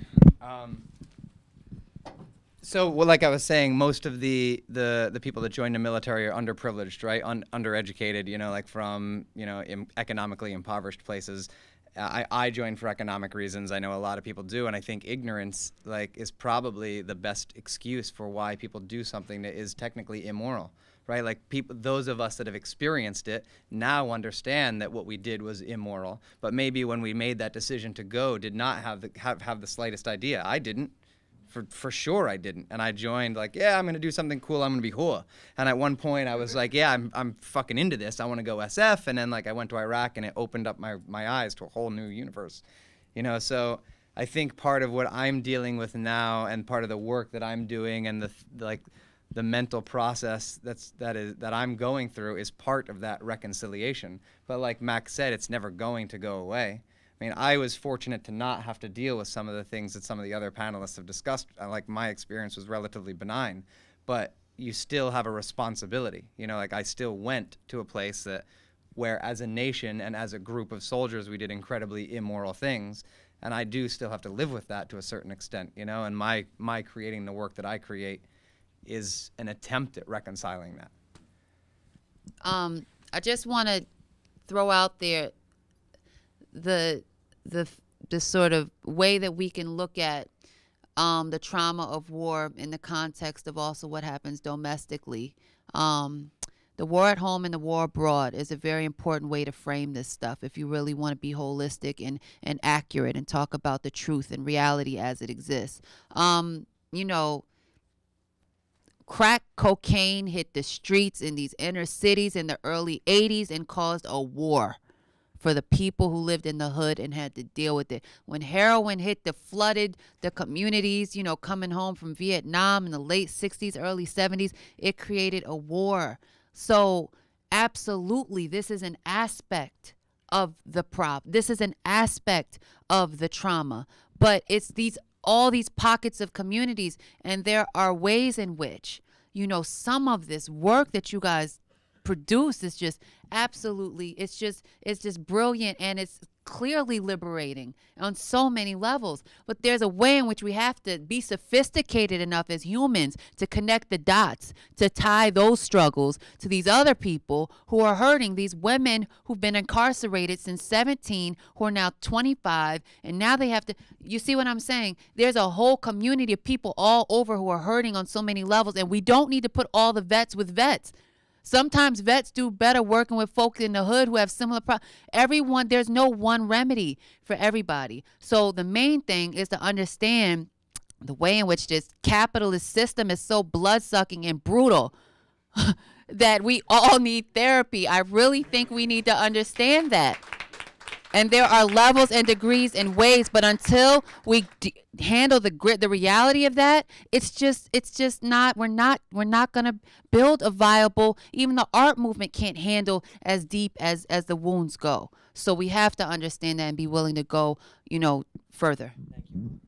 So, well, like I was saying, most of the people that join the military are underprivileged, right? Undereducated, you know, like from, you know, economically impoverished places. I joined for economic reasons. I know a lot of people do, and I think ignorance, like, is probably the best excuse for why people do something that is technically immoral, right? Like, those of us that have experienced it now understand that what we did was immoral, but maybe when we made that decision to go, did not have the slightest idea. I didn't. For sure I didn't. And I joined like, yeah, I'm going to do something cool. I'm going to be hua. And at one point I was like, yeah, I'm fucking into this. I want to go SF. And then like I went to Iraq and it opened up my eyes to a whole new universe. You know, so I think part of what I'm dealing with now and part of the work that I'm doing and the mental process that I'm going through is part of that reconciliation. But like Max said, it's never going to go away. I mean, I was fortunate to not have to deal with some of the things that some of the other panelists have discussed. Like my experience was relatively benign, but you still have a responsibility. You know, like I still went to a place where as a nation and as a group of soldiers, we did incredibly immoral things. And I do still have to live with that to a certain extent, you know, and my creating the work that I create is an attempt at reconciling that. I just want to throw out there the sort of way that we can look at the trauma of war in the context of also what happens domestically. The war at home and the war abroad is a very important way to frame this stuff if you really want to be holistic and accurate and talk about the truth and reality as it exists. You know, crack cocaine hit the streets in these inner cities in the early 80s and caused a war for the people who lived in the hood and had to deal with it. When heroin hit flooded the communities, you know, coming home from Vietnam in the late 60s, early 70s, it created a war. So absolutely, this is an aspect of the problem. This is an aspect of the trauma. But it's all these pockets of communities, and there are ways in which, you know, some of this work that you guys produce is just absolutely, it's just brilliant, and it's clearly liberating on so many levels. But there's a way in which we have to be sophisticated enough as humans to connect the dots, to tie those struggles to these other people who are hurting, these women who've been incarcerated since 17, who are now 25, and now they have to, you see what I'm saying? There's a whole community of people all over who are hurting on so many levels, and we don't need to put all the vets with vets. Sometimes vets do better working with folks in the hood who have similar problems. There's no one remedy for everybody. So the main thing is to understand the way in which this capitalist system is so blood-sucking and brutal that we all need therapy. I really think we need to understand that. And there are levels and degrees and ways, but until we handle the reality of that, it's just not, we're not going to build a viable, even the art movement can't handle as deep as the wounds go. So we have to understand that and be willing to go, you know, further. Thank you.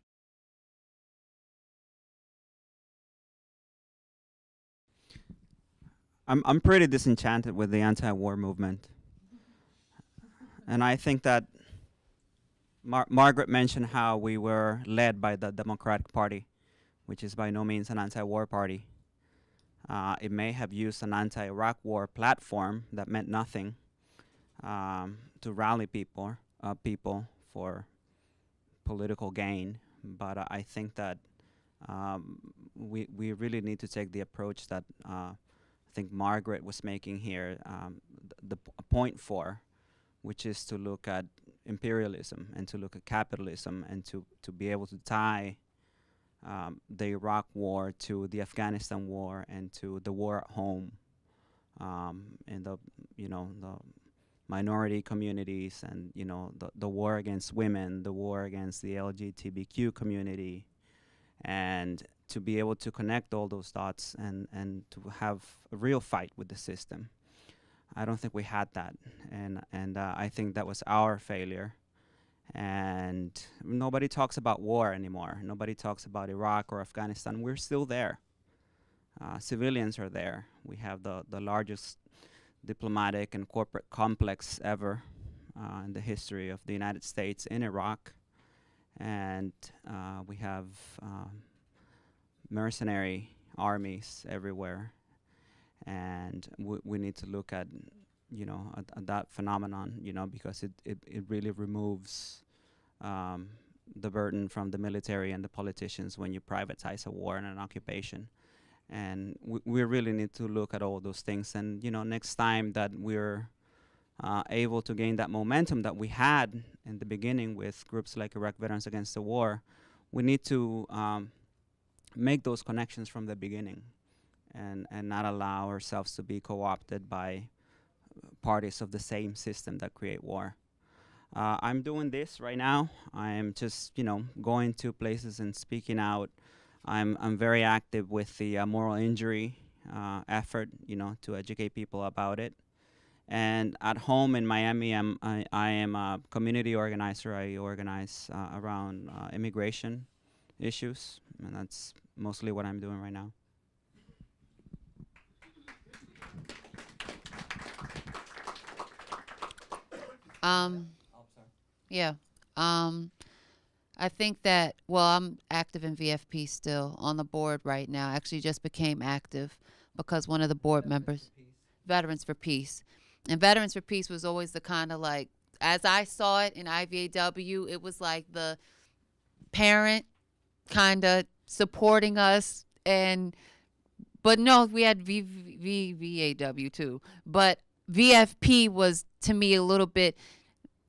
I'm pretty disenchanted with the anti-war movement. And I think that Margaret mentioned how we were led by the Democratic Party, which is by no means an anti-war party. It may have used an anti-Iraq war platform that meant nothing to rally people for political gain. But I think that we really need to take the approach that I think Margaret was making here, the point for, which is to look at imperialism and to look at capitalism and to be able to tie the Iraq war to the Afghanistan war and to the war at home, and the minority communities, and the war against women, the war against the LGBTQ community, and to be able to connect all those dots and to have a real fight with the system. I don't think we had that, and I think that was our failure. And nobody talks about war anymore. Nobody talks about Iraq or Afghanistan. We're still there. Civilians are there. We have the largest diplomatic and corporate complex ever in the history of the United States in Iraq, and we have mercenary armies everywhere. And we need to look at, at that phenomenon, because it really removes the burden from the military and the politicians when you privatize a war and an occupation. And we really need to look at all those things. And, next time that we're able to gain that momentum that we had in the beginning with groups like Iraq Veterans Against the War, we need to make those connections from the beginning, and not allow ourselves to be co-opted by parties of the same system that create war. I'm doing this right now. I'm just, going to places and speaking out. I'm very active with the moral injury effort, to educate people about it. And at home in Miami, I am a community organizer. I organize around immigration issues, and that's mostly what I'm doing right now. Yeah. I think that, well, I'm active in VFP still on the board right now. Actually just became active because one of the board members, Veterans for Peace. And Veterans for Peace was always the kind of like, as I saw it in IVAW, it was like the parent kind of supporting us. But no, we had VAW too. But VFP was, to me, a little bit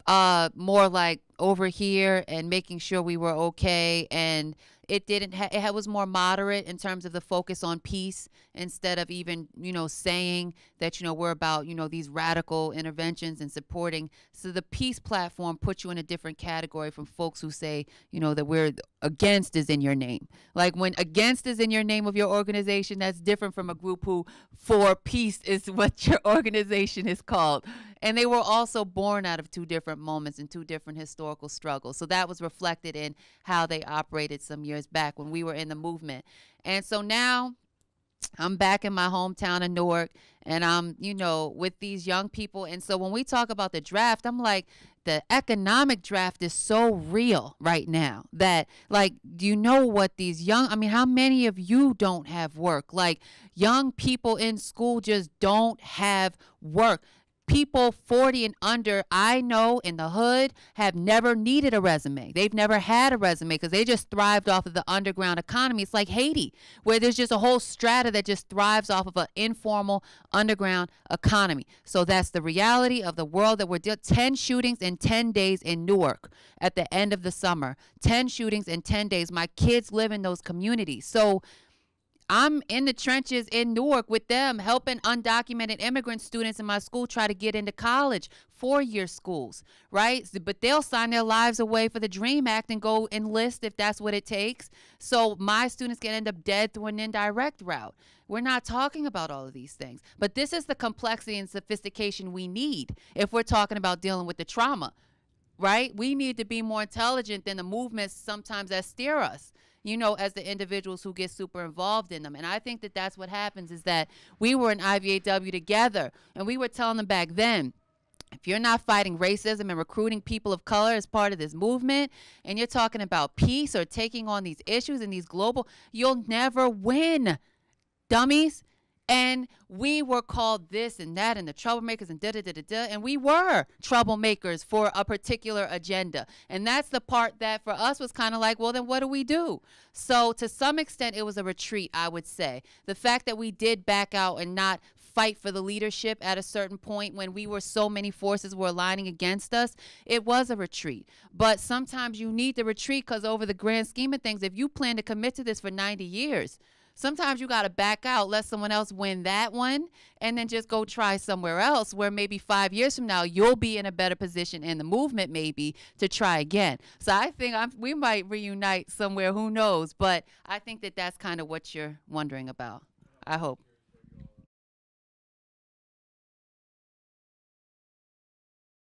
more like over here and making sure we were okay, and it didn't it was more moderate in terms of the focus on peace, instead of even saying that we're about these radical interventions and supporting. So the peace platform puts you in a different category from folks who say that we're against is in your name. Like when against is in your name of your organization, that's different from a group who for peace is what your organization is called. And they were also born out of two different moments and two different historical struggles. So that was reflected in how they operated some years back when we were in the movement. And so now I'm back in my hometown of Newark, and I'm, with these young people. And so when we talk about the draft, I'm like, the economic draft is so real right now that, like, do you know what these how many of you don't have work? Like, young people in school just don't have work. People 40 and under, I know in the hood, have never needed a resume. They've never had a resume because they just thrived off of the underground economy. It's like Haiti, where there's just a whole strata that just thrives off of an informal underground economy. So that's the reality of the world that we're dealing. 10 shootings in 10 days in Newark at the end of the summer. 10 shootings in 10 days. My kids live in those communities. So I'm in the trenches in Newark with them, helping undocumented immigrant students in my school try to get into college, 4-year schools, right? But they'll sign their lives away for the DREAM Act and go enlist if that's what it takes. So my students can end up dead through an indirect route. We're not talking about all of these things. But this is the complexity and sophistication we need if we're talking about dealing with the trauma, right? We need to be more intelligent than the movements sometimes that steer us, as the individuals who get super involved in them. And I think that that's what happens, is that we were in IVAW together, and we were telling them back then, if you're not fighting racism and recruiting people of color as part of this movement, and you're talking about peace or taking on these issues and these global, you'll never win, dummies. And we were called this and that and the troublemakers and da-da-da-da-da. And we were troublemakers for a particular agenda. And that's the part that for us was kind of like, well, then what do we do? So to some extent, it was a retreat, I would say. The fact that we did back out and not fight for the leadership at a certain point when we were so many forces were aligning against us, it was a retreat. But sometimes you need to retreat because over the grand scheme of things, if you plan to commit to this for 90 years, sometimes you got to back out, let someone else win that one, and then just go try somewhere else where maybe 5 years from now, you'll be in a better position in the movement maybe to try again. So I think we might reunite somewhere, who knows? But I think that that's kind of what you're wondering about, I hope.